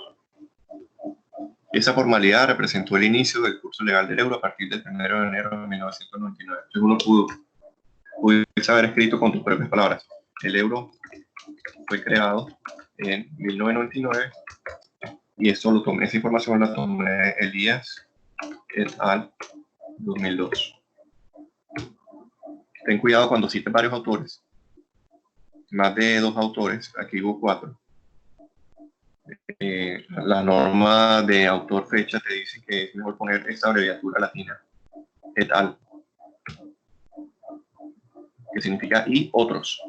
Esa formalidad representó el inicio del curso legal del euro a partir del 1 de enero de 1999. Entonces uno pudo haber escrito con tus propias palabras. El euro fue creado en 1999 y esa información la tomé Elías et al. 2002. Ten cuidado cuando cites varios autores, más de 2 autores, aquí hubo 4. La norma de autor fecha te dice que es mejor poner esta abreviatura latina, et al, que significa y otros.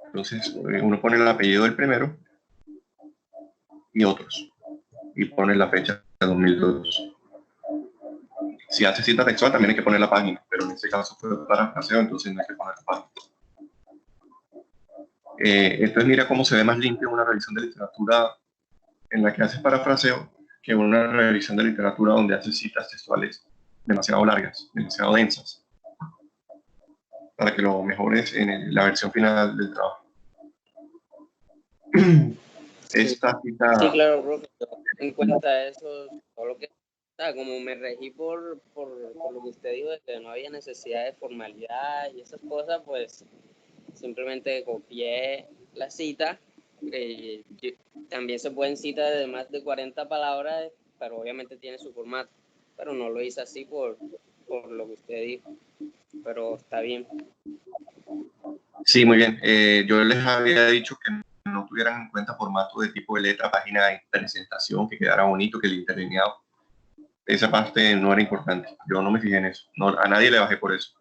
Entonces uno pone el apellido del primero y otros, y pone la fecha de 2002. Si hace cita textual también hay que poner la página, pero en este caso fue parafraseo, entonces no hay que poner la página. Entonces mira cómo se ve más limpio una revisión de literatura en la que haces parafraseo que una revisión de literatura donde haces citas textuales demasiado largas, demasiado densas, para que lo mejores en la versión final del trabajo. Esta cita... Sí, claro, profe, yo en cuenta eso, todo lo que... O sea, como me regí por lo que usted dijo, de que no había necesidad de formalidad y esas cosas, pues simplemente copié la cita. También se pueden citas de más de 40 palabras, pero obviamente tiene su formato. Pero no lo hice así por lo que usted dijo. Pero está bien. Sí, muy bien. Yo les había dicho que no tuvieran en cuenta formato de tipo de letra, página de presentación, que quedara bonito, que el interlineado. Esa parte no era importante. Yo no me fijé en eso. No, a nadie le bajé por eso.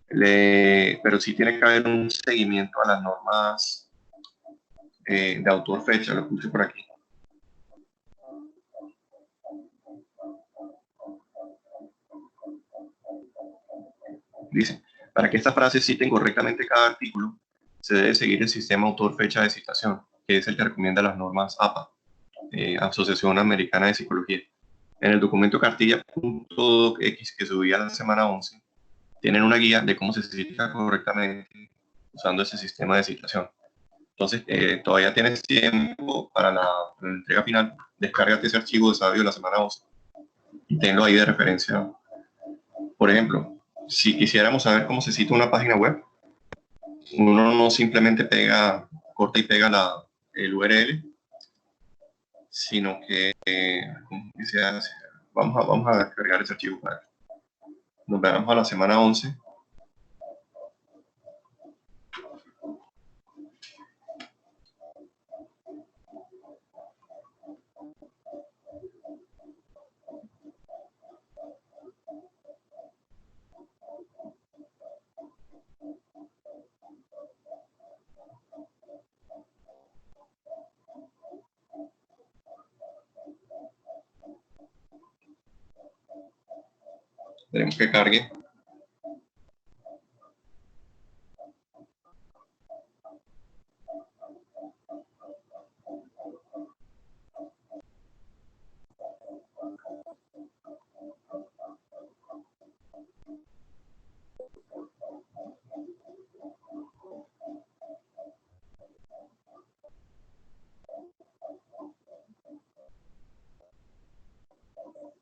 Pero sí tiene que haber un seguimiento a las normas de autor fecha. Lo puse por aquí. Dice, para que estas frases citen correctamente cada artículo, se debe seguir el sistema autor-fecha de citación, que es el que recomienda las normas APA, Asociación Americana de Psicología. En el documento cartilla.x que subí a la semana 11, tienen una guía de cómo se cita correctamente usando ese sistema de citación. Entonces, todavía tienes tiempo para la entrega final. Descárgate ese archivo de Sabio de la semana 11 y tenlo ahí de referencia. Por ejemplo, si quisiéramos saber cómo se cita una página web, uno no simplemente corta y pega el URL, sino que se hace. Vamos a descargar ese archivo para que nos veamos a la semana 11. Tenemos que cargue.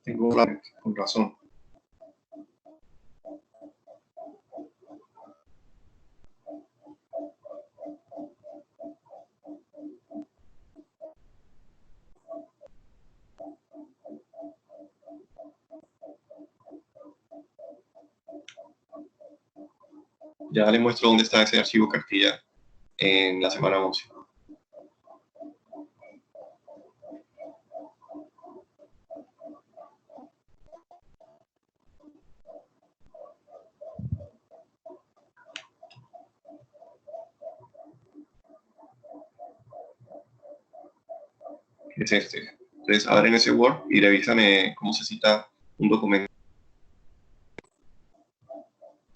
Tengo con razón. Ya les muestro dónde está ese archivo cartilla en la semana 11. Es este. Entonces abren ese Word y revisan cómo se cita un documento.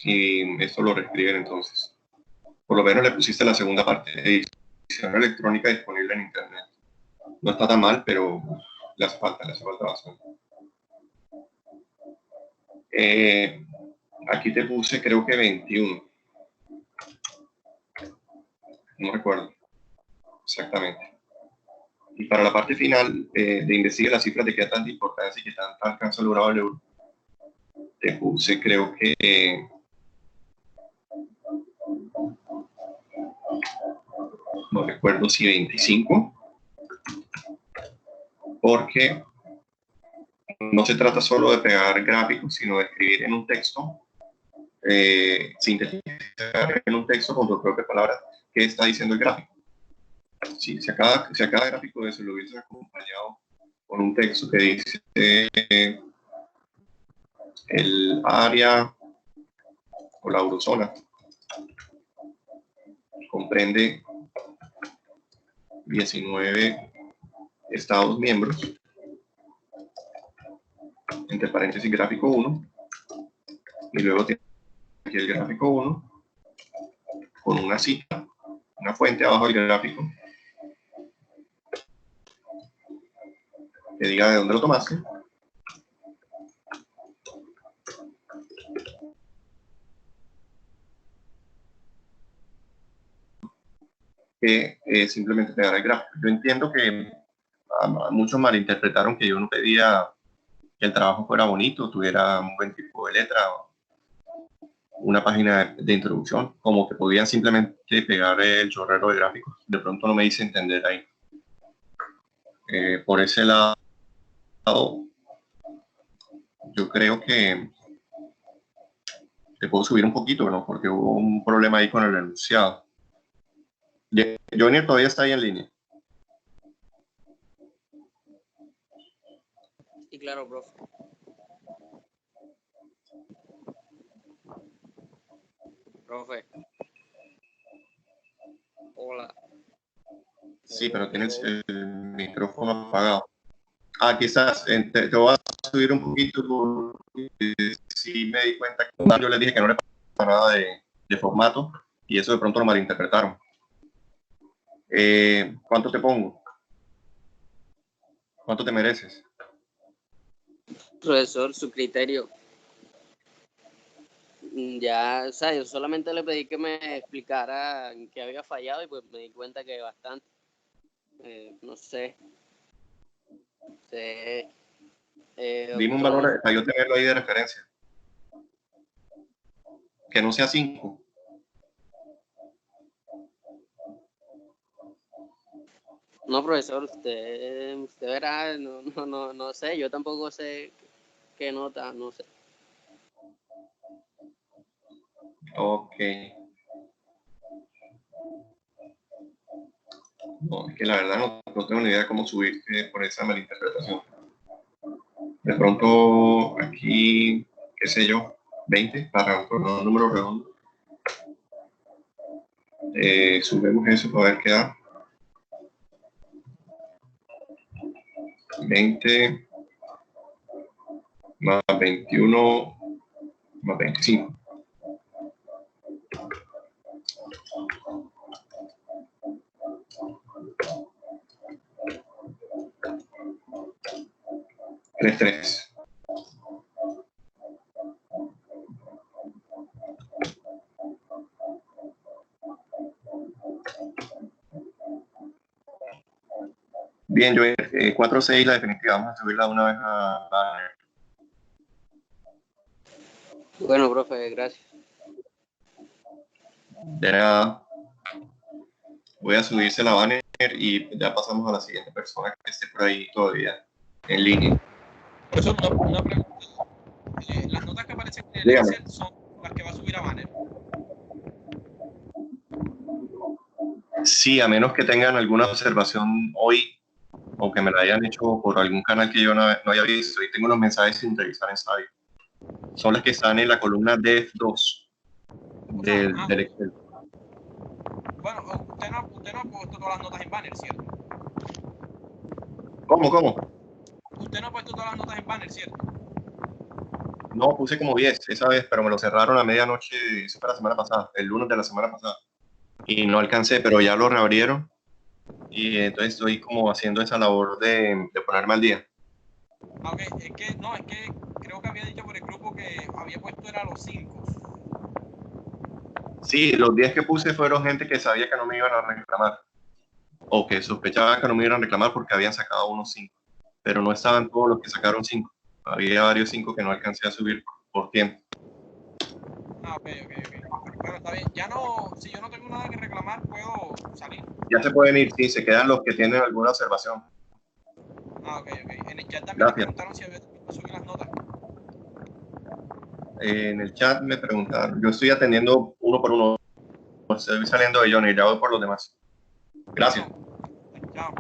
Y esto lo reescriben entonces. Por lo menos le pusiste la segunda parte, edición electrónica disponible en internet. No está tan mal, pero le hace falta bastante. Aquí te puse creo que 21. No recuerdo exactamente. Y para la parte final de investigar las cifras de qué tanta importancia y qué tanta alcance ha logrado el euro, te puse creo que no recuerdo si 25, porque no se trata solo de pegar gráficos, sino de escribir en un texto, sintetizar en un texto con tus propias palabras qué está diciendo el gráfico. Si a cada gráfico de eso lo hubiese acompañado con un texto que dice el área o la eurozona comprende 19 Estados miembros, entre paréntesis gráfico 1, y luego tiene aquí el gráfico 1 con una cita una fuente abajo del gráfico que diga de dónde lo tomaste. Que simplemente pegar el gráfico. Yo entiendo que muchos malinterpretaron que yo no pedía que el trabajo fuera bonito, tuviera un buen tipo de letra, una página de introducción, como que podían simplemente pegar el chorrero de gráficos. De pronto no me hice entender ahí. Por ese lado, yo creo que te puedo subir un poquito, ¿no? Porque hubo un problema ahí con el enunciado. Jonier todavía está ahí en línea. Y claro, profe. Profe. Hola. Sí, pero tienes el micrófono apagado. Aquí estás. Te voy a subir un poquito porque sí me di cuenta que yo les dije que no le pasaba nada de formato y eso de pronto lo malinterpretaron. ¿Cuánto te pongo? ¿Cuánto te mereces? Profesor, su criterio. Ya, o sea, yo solamente le pedí que me explicara en qué había fallado y pues me di cuenta que bastante. No sé. Dime un valor para yo tenerlo ahí de referencia. Que no sea 5. No, profesor, usted verá, no sé, yo tampoco sé qué nota, no sé. Ok. No, es que la verdad no tengo ni idea de cómo subir por esa malinterpretación. De pronto aquí, qué sé yo, 20 para un número redondo. Subimos eso para ver qué da. 20 más 21 más 25. Tres. Bien, yo 4-6 la definitiva. Vamos a subirla una vez a Banner. Bueno, profe, gracias. De nada. Voy a subirse la Banner y ya pasamos a la siguiente persona que esté por ahí todavía en línea. Profesor, una pregunta. Las notas que aparecen en el Dígame. Excel son las que va a subir a Banner. Sí, a menos que tengan alguna observación hoy o que me la hayan hecho por algún canal que yo no haya visto y tengo unos mensajes sin revisar en Sabio. Son las que están en la columna DF2 del Excel. Bueno, usted no ha puesto todas las notas en Banner, ¿cierto? ¿Cómo? Usted no ha puesto todas las notas en Banner, ¿cierto? No, puse como 10 esa vez, pero me lo cerraron a medianoche, eso fue la semana pasada, el lunes de la semana pasada. Y no alcancé, pero ya lo reabrieron. Y entonces estoy como haciendo esa labor de ponerme al día. Ah, ok, es que creo que había dicho por el grupo que había puesto era los 5. Sí, los 10 que puse fueron gente que sabía que no me iban a reclamar. O que sospechaba que no me iban a reclamar porque habían sacado unos 5. Pero no estaban todos los que sacaron 5. Había varios 5 que no alcancé a subir por tiempo. Ah, ok. Bueno, está bien. Ya no, si yo no tengo nada que reclamar, puedo salir. Ya se pueden ir, sí, se quedan los que tienen alguna observación. Ah, ok. En el chat también Gracias. me preguntaron si había que subir las notas. En el chat me preguntaron, yo estoy atendiendo uno por uno. Estoy saliendo de Johnny, ya voy por los demás. Gracias. Bueno, chao.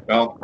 Chao.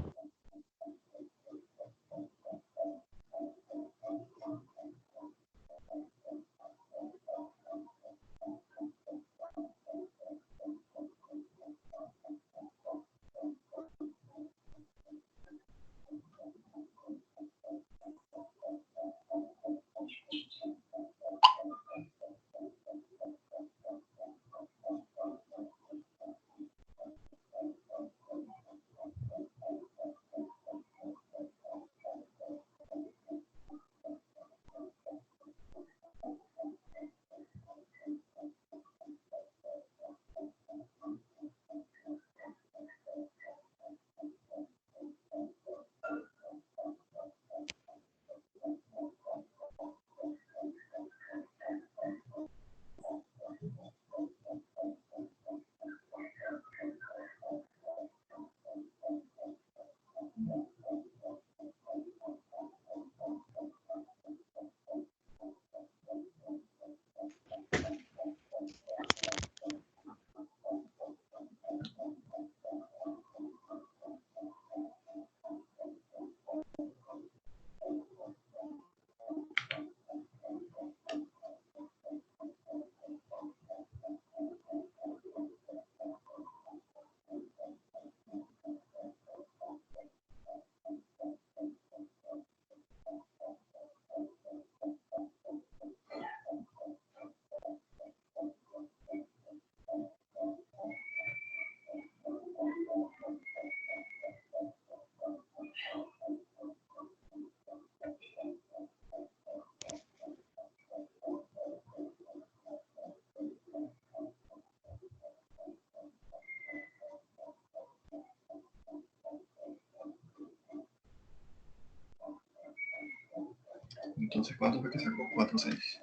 Entonces, ¿cuánto fue que sacó? 4.6.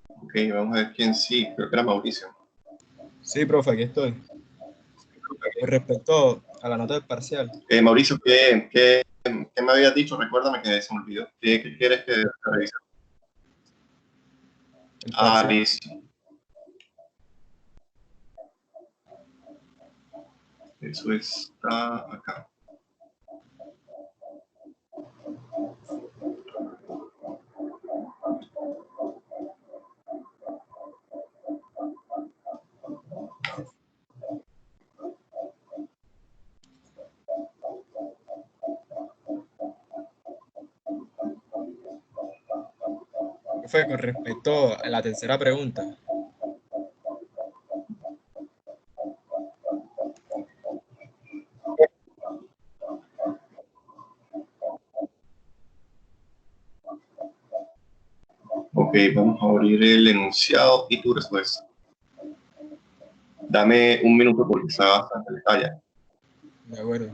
Ok, vamos a ver quién sí. Creo que era Mauricio. Sí, profe, aquí estoy. Con respecto a la nota del parcial, Mauricio, ¿qué me habías dicho? Recuérdame que se me olvidó. ¿Qué quieres que revise? el Ah, parcial. listo. Eso está acá. Profe, con respecto a la tercera pregunta, Ok, vamos a abrir el enunciado y tu respuesta. Dame un minuto porque está bastante detalle. de acuerdo.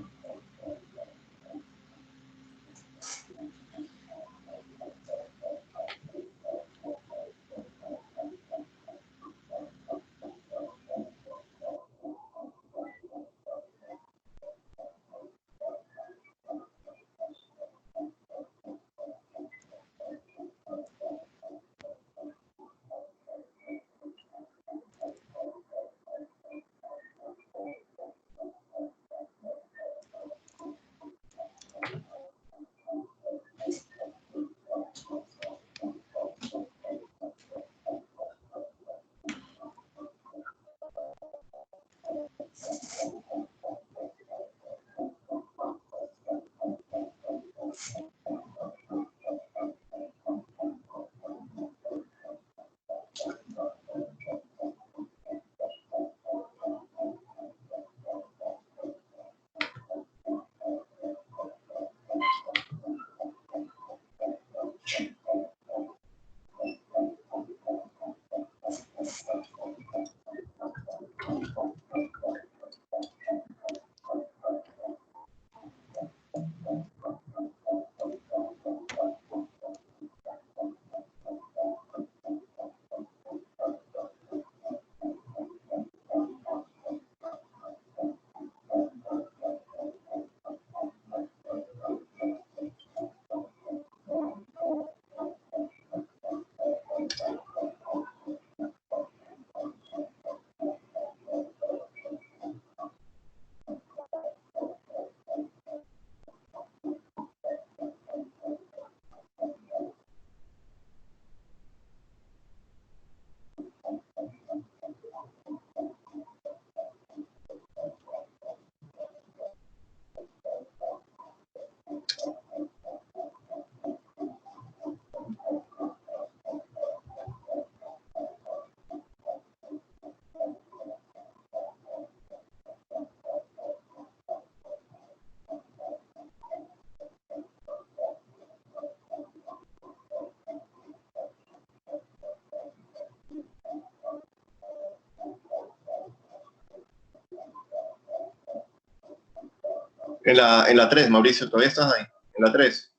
En la 3, Mauricio, ¿todavía estás ahí? En la 3.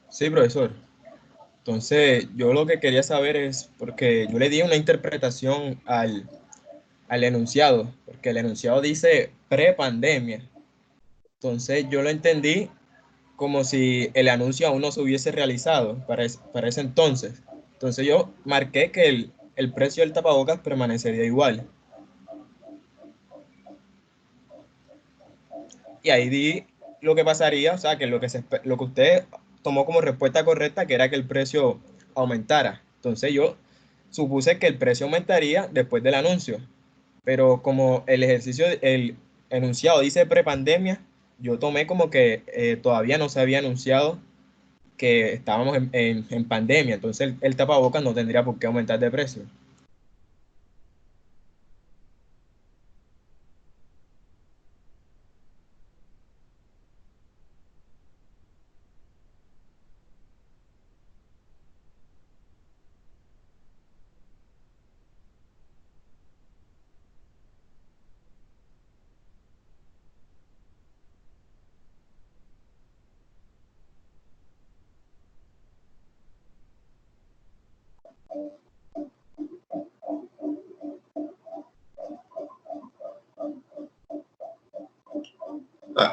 Sí, profesor. Entonces, yo lo que quería saber es, porque yo le di una interpretación al enunciado, porque el enunciado dice prepandemia. Entonces, yo lo entendí como si el anuncio aún no se hubiese realizado para ese entonces. Entonces, yo marqué que el precio del tapabocas permanecería igual. Y ahí di lo que pasaría, o sea, que lo que usted tomó como respuesta correcta, que era que el precio aumentara. Entonces yo supuse que el precio aumentaría después del anuncio, pero como el enunciado dice prepandemia, yo tomé como que todavía no se había anunciado que estábamos en pandemia, entonces el tapabocas no tendría por qué aumentar de precio.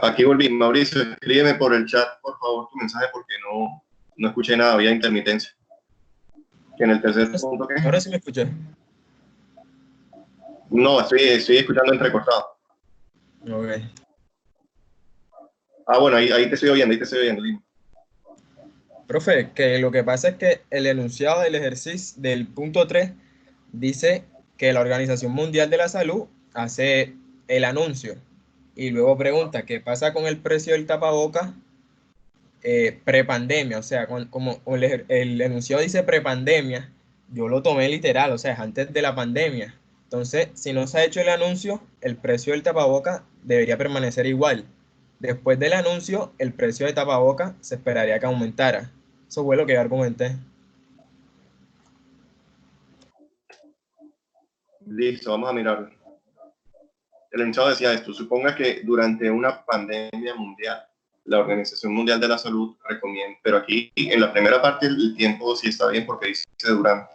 Aquí volví. Mauricio, escríbeme por el chat, por favor, tu mensaje porque no escuché nada, había intermitencia. Que en el tercer punto, ¿qué? Ahora sí me escuché. No, estoy escuchando entrecortado. Ok. Bueno, ahí te estoy oyendo, dime. Profe, que lo que pasa es que el enunciado del ejercicio del punto 3 dice que la Organización Mundial de la Salud hace el anuncio y luego pregunta qué pasa con el precio del tapaboca prepandemia, o sea, como el enunciado dice prepandemia, yo lo tomé literal, o sea, es antes de la pandemia. Entonces, si no se ha hecho el anuncio, el precio del tapaboca debería permanecer igual. Después del anuncio, el precio de tapaboca se esperaría que aumentara. Eso fue lo que yo argumenté. Listo, vamos a mirarlo. El enunciado decía esto: suponga que durante una pandemia mundial, la Organización Mundial de la Salud recomienda, pero aquí en la primera parte el tiempo sí está bien porque dice durante.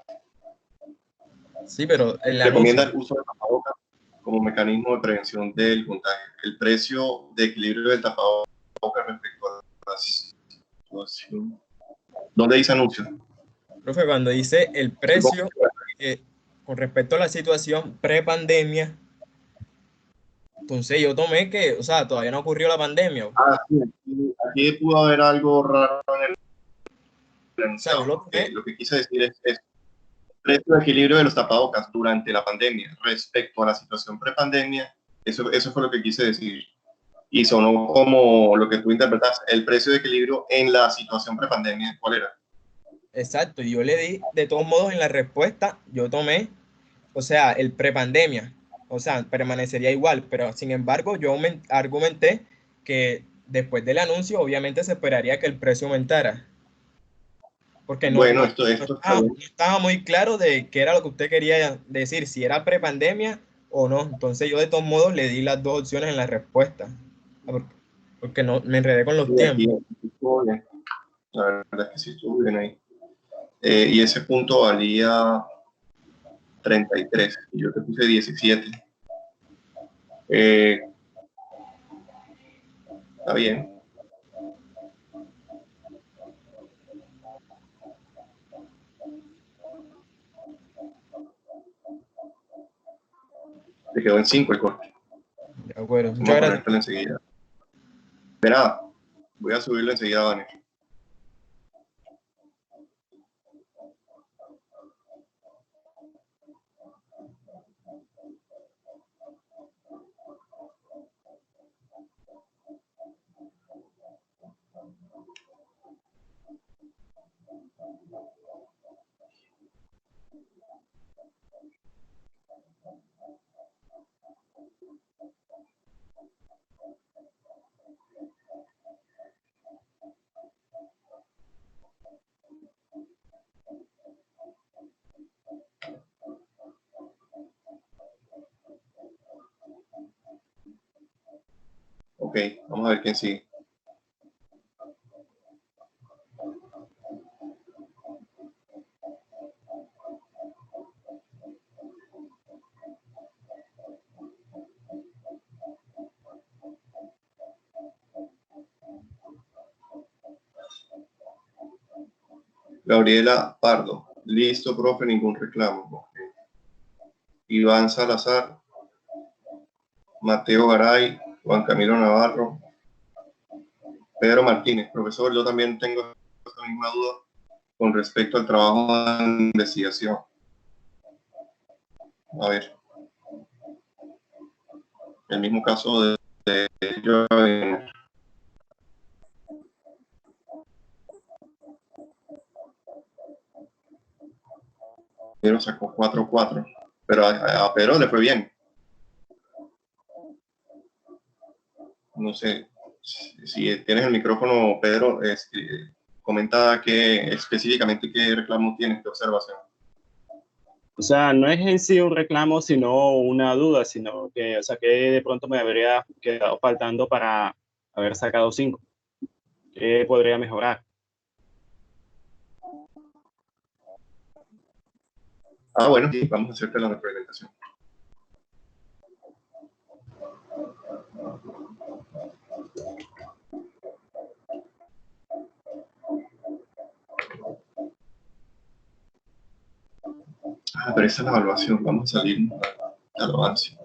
Sí, pero el Recomienda anuncio, el uso del tapabocas como mecanismo de prevención del contagio. El precio de equilibrio del tapabocas respecto a la situación. ¿Dónde dice anuncio? profe, cuando dice el Supongo precio con respecto a la situación pre-pandemia, entonces yo tomé que, o sea, todavía no ocurrió la pandemia. O sí, aquí pudo haber algo raro en el sea, yo enunciado, lo porque tomé, lo que quise decir es el precio de equilibrio de los tapabocas durante la pandemia respecto a la situación prepandemia. Eso fue lo que quise decir. Y sonó como lo que tú interpretas, el precio de equilibrio en la situación prepandemia. ¿Cuál era? exacto, y yo le di, de todos modos, en la respuesta, yo tomé, o sea, el prepandemia, o sea, permanecería igual, pero sin embargo, yo argumenté que después del anuncio, obviamente se esperaría que el precio aumentara, porque Bueno, esto está no bien. estaba muy claro de qué era lo que usted quería decir, si era prepandemia o no. Entonces yo de todos modos le di las dos opciones en la respuesta, porque no me enredé con los Sí, aquí tiempos. estuvo bien. La verdad es que sí estuvo bien ahí. Y ese punto valía 33 y yo te puse 17. Eh, Está bien. Te quedó en 5 el corte. De acuerdo, Vamos muchas a gracias. ponértelo enseguida. De nada, voy a subirlo enseguida, Vane. Ok, vamos a ver quién sigue. Gabriela Pardo. Listo, profe, ningún reclamo. Okay. Iván Salazar. Mateo Garay. Juan Camilo Navarro. Pedro Martínez. Profesor, yo también tengo esta misma duda con respecto al trabajo de investigación. A ver. El mismo caso de ellos. Pero sacó 4-4. Pero a Pedro le fue bien. No sé si tienes el micrófono, Pedro, comenta específicamente qué reclamo tienes de observación. O sea, no es en sí un reclamo, sino una duda, sino que, o sea, que de pronto me habría quedado faltando para haber sacado 5. ¿Qué podría mejorar? Ah, bueno, sí, vamos a hacerte la retroalimentación. Ah, pero esa es la evaluación. Vamos a salir al avance.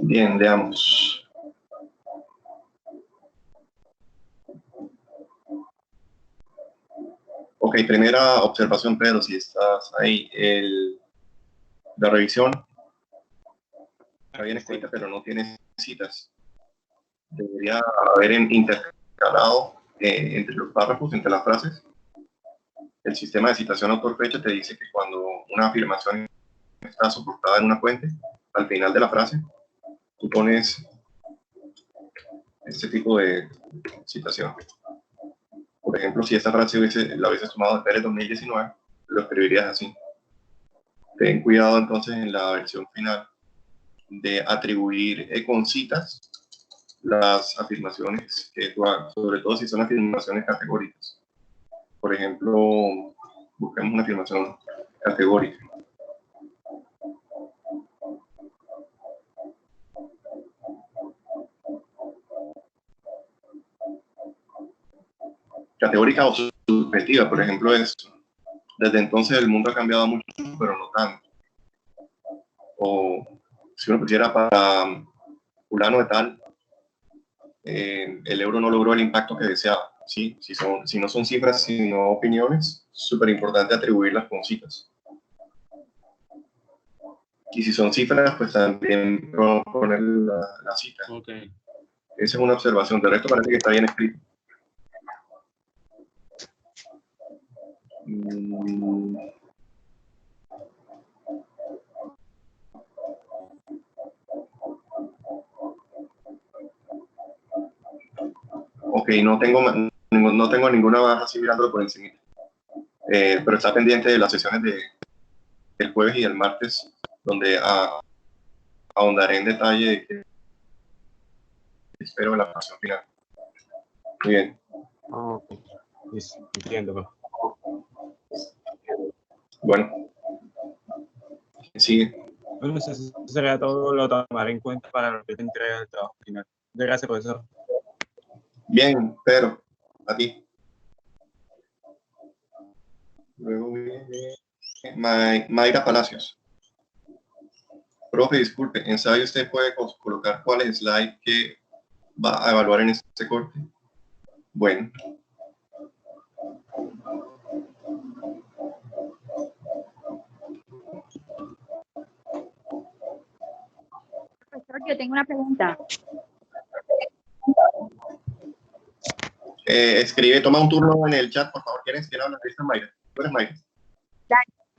Bien, veamos. Ok, Ok, primera observación, Pedro, si estás ahí. La revisión está bien escrita, pero no tiene citas. Debería haber intercalado entre los párrafos, entre las frases. El sistema de citación autor-fecha te dice que cuando una afirmación está soportada en una fuente, al final de la frase, tú pones este tipo de citación. Por ejemplo, si esta frase la hubieses tomado de Pérez 2019, lo escribirías así. Ten cuidado entonces en la versión final de atribuir con citas las afirmaciones que tú hagas, sobre todo si son afirmaciones categóricas. Por ejemplo, buscamos una afirmación categórica. Categórica o subjetiva, por ejemplo, es: desde entonces el mundo ha cambiado mucho, pero no tanto. O si uno pusiera para fulano de tal, el euro no logró el impacto que deseaba. ¿Sí? Si no son cifras, sino opiniones, súper importante atribuirlas con citas. Y si son cifras, pues también poner la cita. Okay. Esa es una observación. De resto parece que está bien escrito. Ok, no tengo ninguna baja así mirándolo por encima. Pero está pendiente de las sesiones del jueves y el martes, donde ahondaré en detalle de qué espero en la versión final. Muy bien. Ok. Entiendo. Bueno. Sigue. Bueno, eso sería todo, lo tomaré en cuenta para lo que te entrega el trabajo final. Muchas gracias, profesor. Bien, Pedro, a ti. Luego viene Mayra Palacios. Profe, disculpe, ensayo, ¿usted puede colocar cuál es el slide que va a evaluar en este corte? Bueno. Profesor, yo tengo una pregunta. Escribe, toma un turno en el chat, por favor. ¿Quién habla? Esta es Mayra. ¿Tú eres Mayra?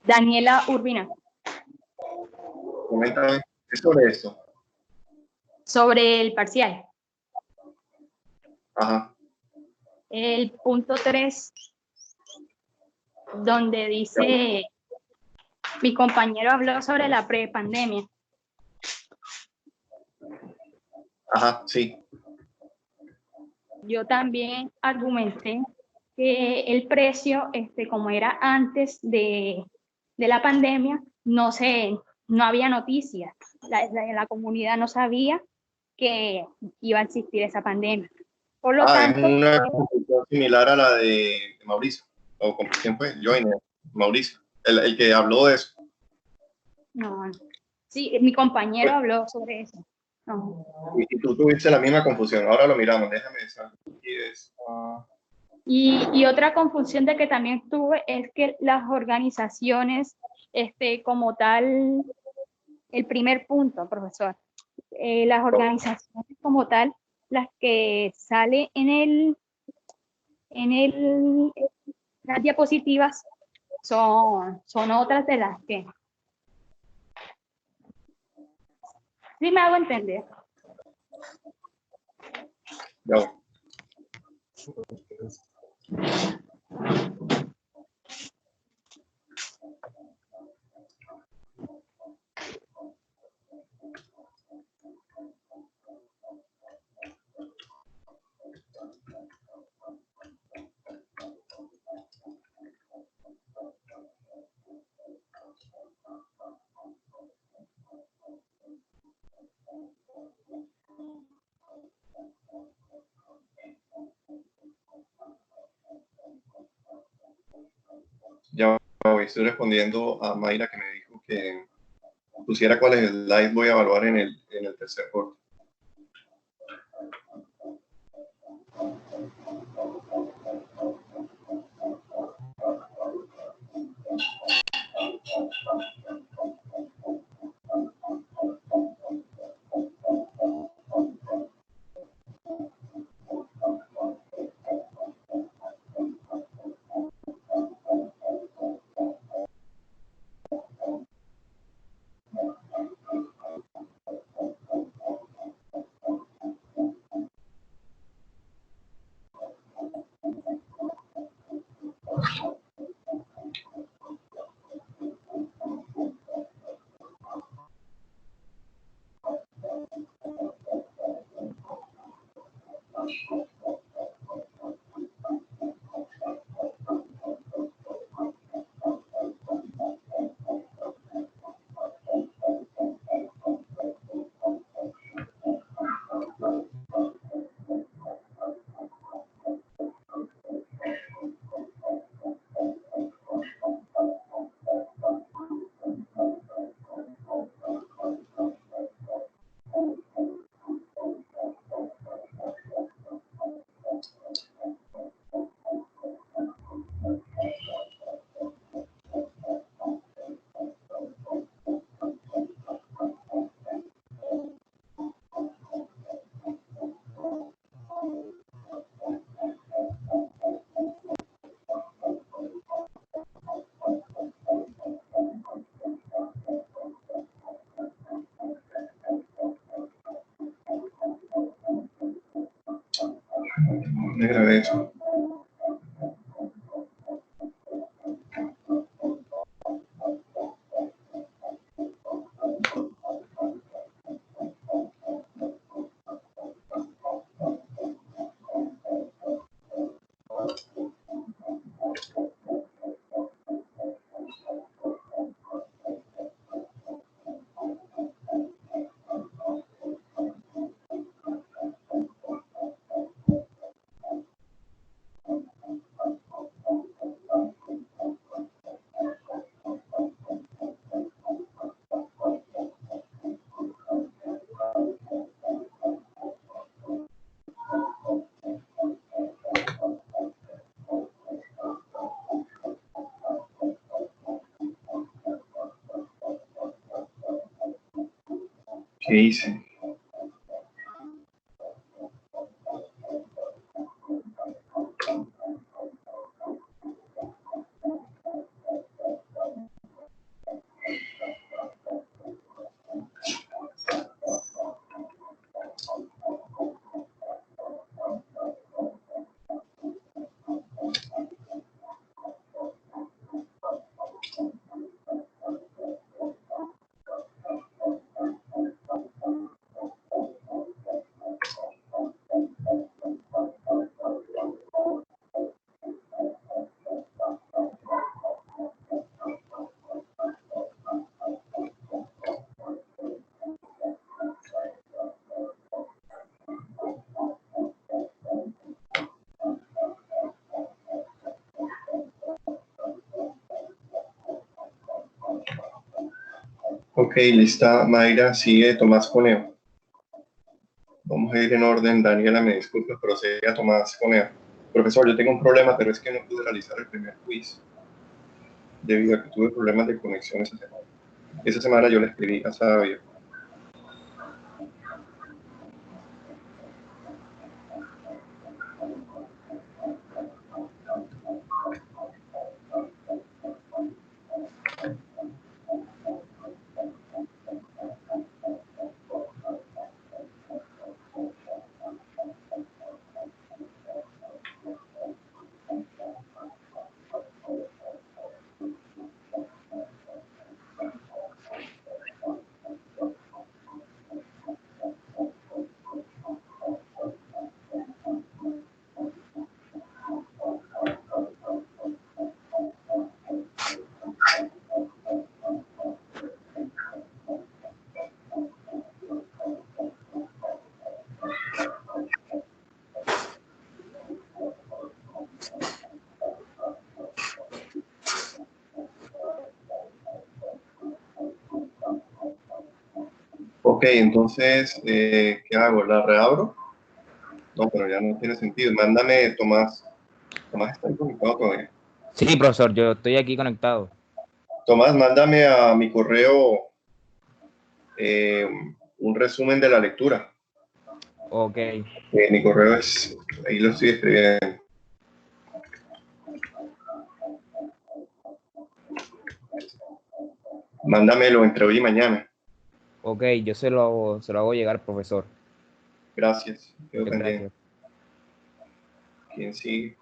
Daniela Urbina. Coméntame, ¿es sobre esto? Sobre el parcial. Ajá. El punto 3, donde dice, mi compañero habló sobre la prepandemia. Ajá, sí. Yo también argumenté que el precio, como era antes de la pandemia, no había noticias. La comunidad no sabía que iba a existir esa pandemia. Por lo tanto, es una conclusión similar a la de Mauricio. ¿O con quién fue? Joiner, Mauricio. El que habló de eso. no. Sí, mi compañero habló sobre eso. No. Y tú tuviste la misma confusión. Ahora lo miramos. Déjame ver. Y otra confusión de que también tuve es que las organizaciones, como tal, el primer punto, profesor, las organizaciones como tal, las que sale en las diapositivas son otras de las que. ¿Sí me hago entender? Ya. Ya estoy respondiendo a Mayra, que me dijo que pusiera cuáles slides voy a evaluar en el tercer corte. Me grabé eso. ¿Qué hice? Ok, lista. Mayra, sigue Tomás Coneo. Vamos a ir en orden. Daniela, me disculpas, pero sigue a Tomás Coneo. Profesor, yo tengo un problema, pero es que no pude realizar el primer quiz debido a que tuve problemas de conexión esa semana. Esa semana yo le escribí a Sabio. Ok, entonces, ¿qué hago? ¿La reabro? No, pero ya no tiene sentido. Mándame, Tomás. Tomás está ahí conectado todavía. Sí, profesor, yo estoy aquí conectado. Tomás, mándame a mi correo un resumen de la lectura. Ok. Mi correo es, ahí lo estoy escribiendo. Mándamelo entre hoy y mañana. Ok, yo se lo hago llegar, profesor. Gracias. Quedo Muchas pendiente. gracias. ¿Quién sigue?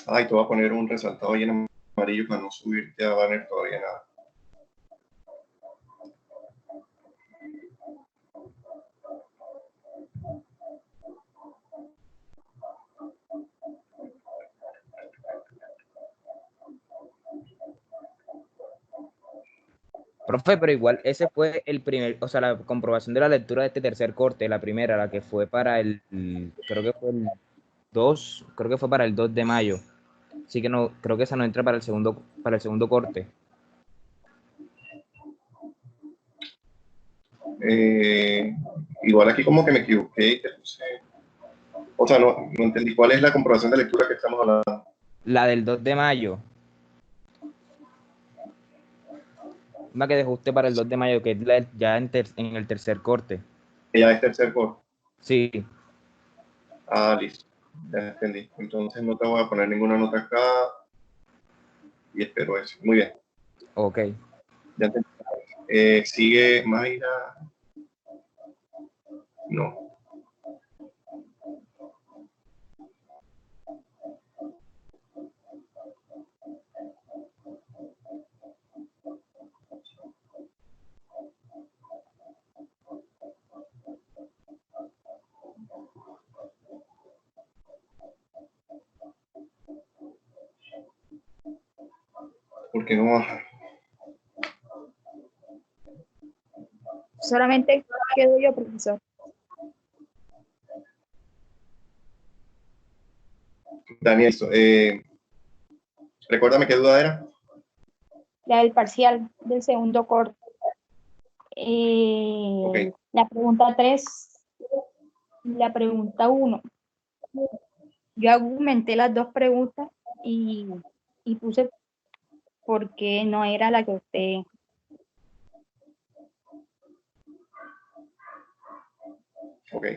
Ay, te voy a poner un resaltado ahí en amarillo. amarillo para no subirte a banner todavía nada. Profe, pero igual ese fue el primer, o sea, la comprobación de la lectura de este tercer corte, la primera, la que fue para creo que fue el 2, creo que fue para el 2 de mayo. Así que no, creo que esa no entra para el segundo corte. Igual aquí como que me equivoqué y te puse... O sea, no entendí cuál es la comprobación de lectura que estamos hablando. La del 2 de mayo. Una que dejó usted para el 2 de mayo, que es ya en el tercer corte. Ya es tercer corte. Sí. Ah, listo. Ya entendí. Entonces no te voy a poner ninguna nota acá. Y espero eso. Muy bien. Ok. Ya entendí. Sigue Mayra. No. ¿Por qué no baja? Solamente quedo yo, profesor. Daniel, recuérdame qué duda era. La del parcial del segundo corte. Ok. La pregunta 3 y la pregunta 1. Yo argumenté las dos preguntas y puse por qué no era la que usted... Ok.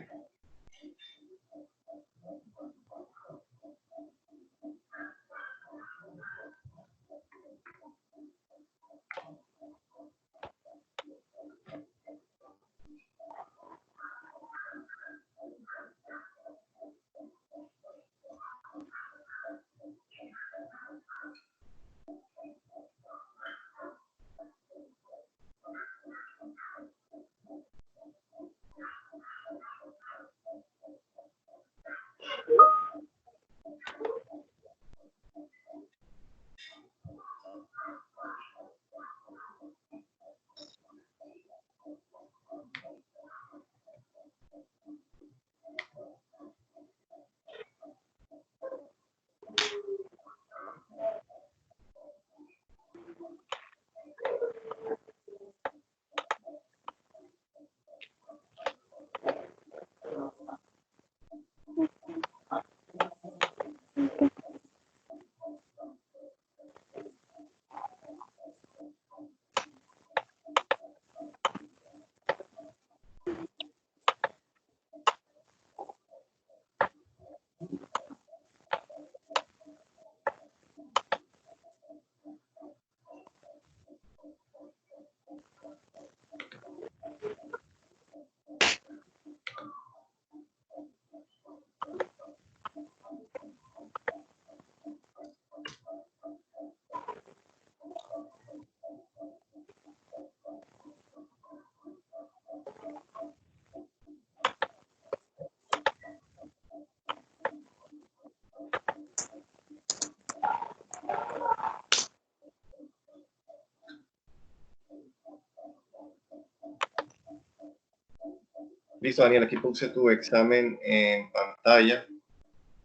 Listo, Daniel, aquí puse tu examen en pantalla.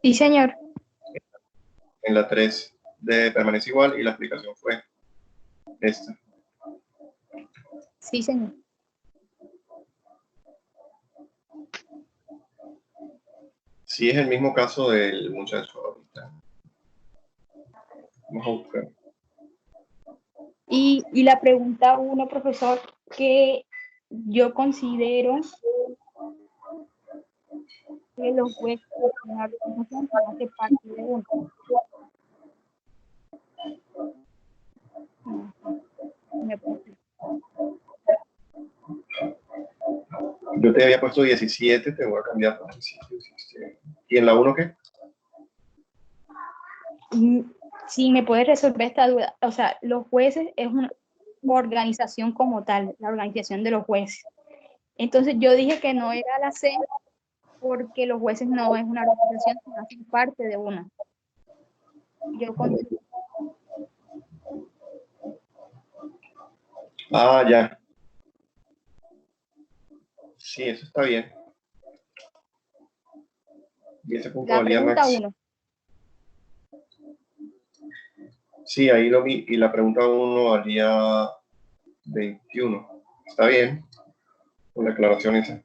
Sí, señor. En la 3 permanece igual y la explicación fue esta. Sí, señor. Sí, es el mismo caso del muchacho ahorita. Vamos a buscar. Y la pregunta 1, profesor, que yo considero que los huecos de la organización hace parte de uno. Me puse. Yo te había puesto 17, te voy a cambiar para 17. ¿Y en la 1 qué? si me puedes resolver esta duda, o sea, los jueces es una organización como tal, la organización de los jueces. Entonces yo dije que no era la C porque los jueces no es una organización, sino hacen parte de una. Yo Ah, ya. Sí, eso está bien. Y ese punto la valía pregunta Max. 1. Sí, ahí lo vi. Y la pregunta 1 valía 21. Está bien. Con la aclaración esa.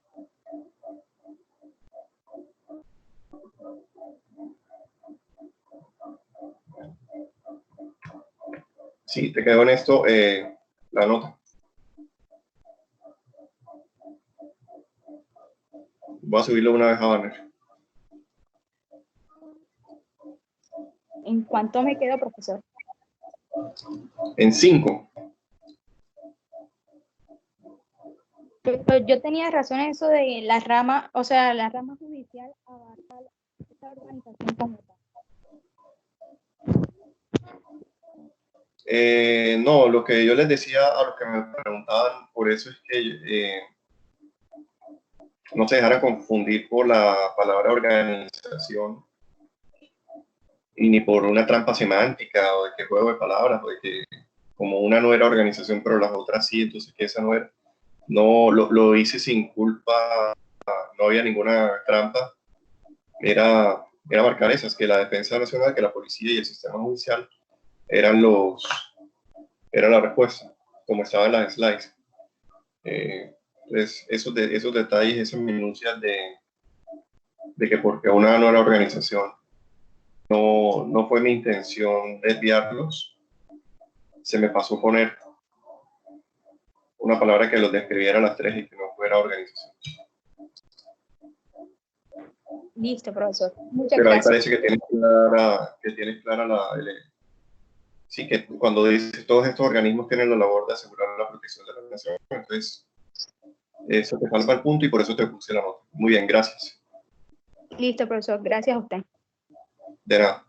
Sí, te quedó en esto la nota. Voy a subirlo una vez a Banner. ¿En cuánto me quedo, profesor? En 5. Pero yo tenía razón en eso de la rama, o sea, la rama judicial abarca esta organización como tal. No, lo que yo les decía a los que me preguntaban, por eso es que no se dejaran confundir por la palabra organización y ni por una trampa semántica o de que juego de palabras o de que como una no era organización pero las otras sí, entonces que esa no era. No, lo hice sin culpa, no había ninguna trampa. Era marcar esas, que la Defensa Nacional, que la policía y el sistema judicial era la respuesta, como estaba en las slides. Entonces, esos detalles, esas minucias de que porque una no era organización, no fue mi intención desviarlos. Se me pasó poner una palabra que los describiera a las 3 y que no fuera organización. Listo, profesor. Muchas Pero ahí gracias. parece que tienes clara sí, que cuando dices todos estos organismos tienen la labor de asegurar la protección de la nación, entonces eso te falta el punto y por eso te puse la nota. Muy bien, gracias. Listo, profesor. Gracias a usted. De nada.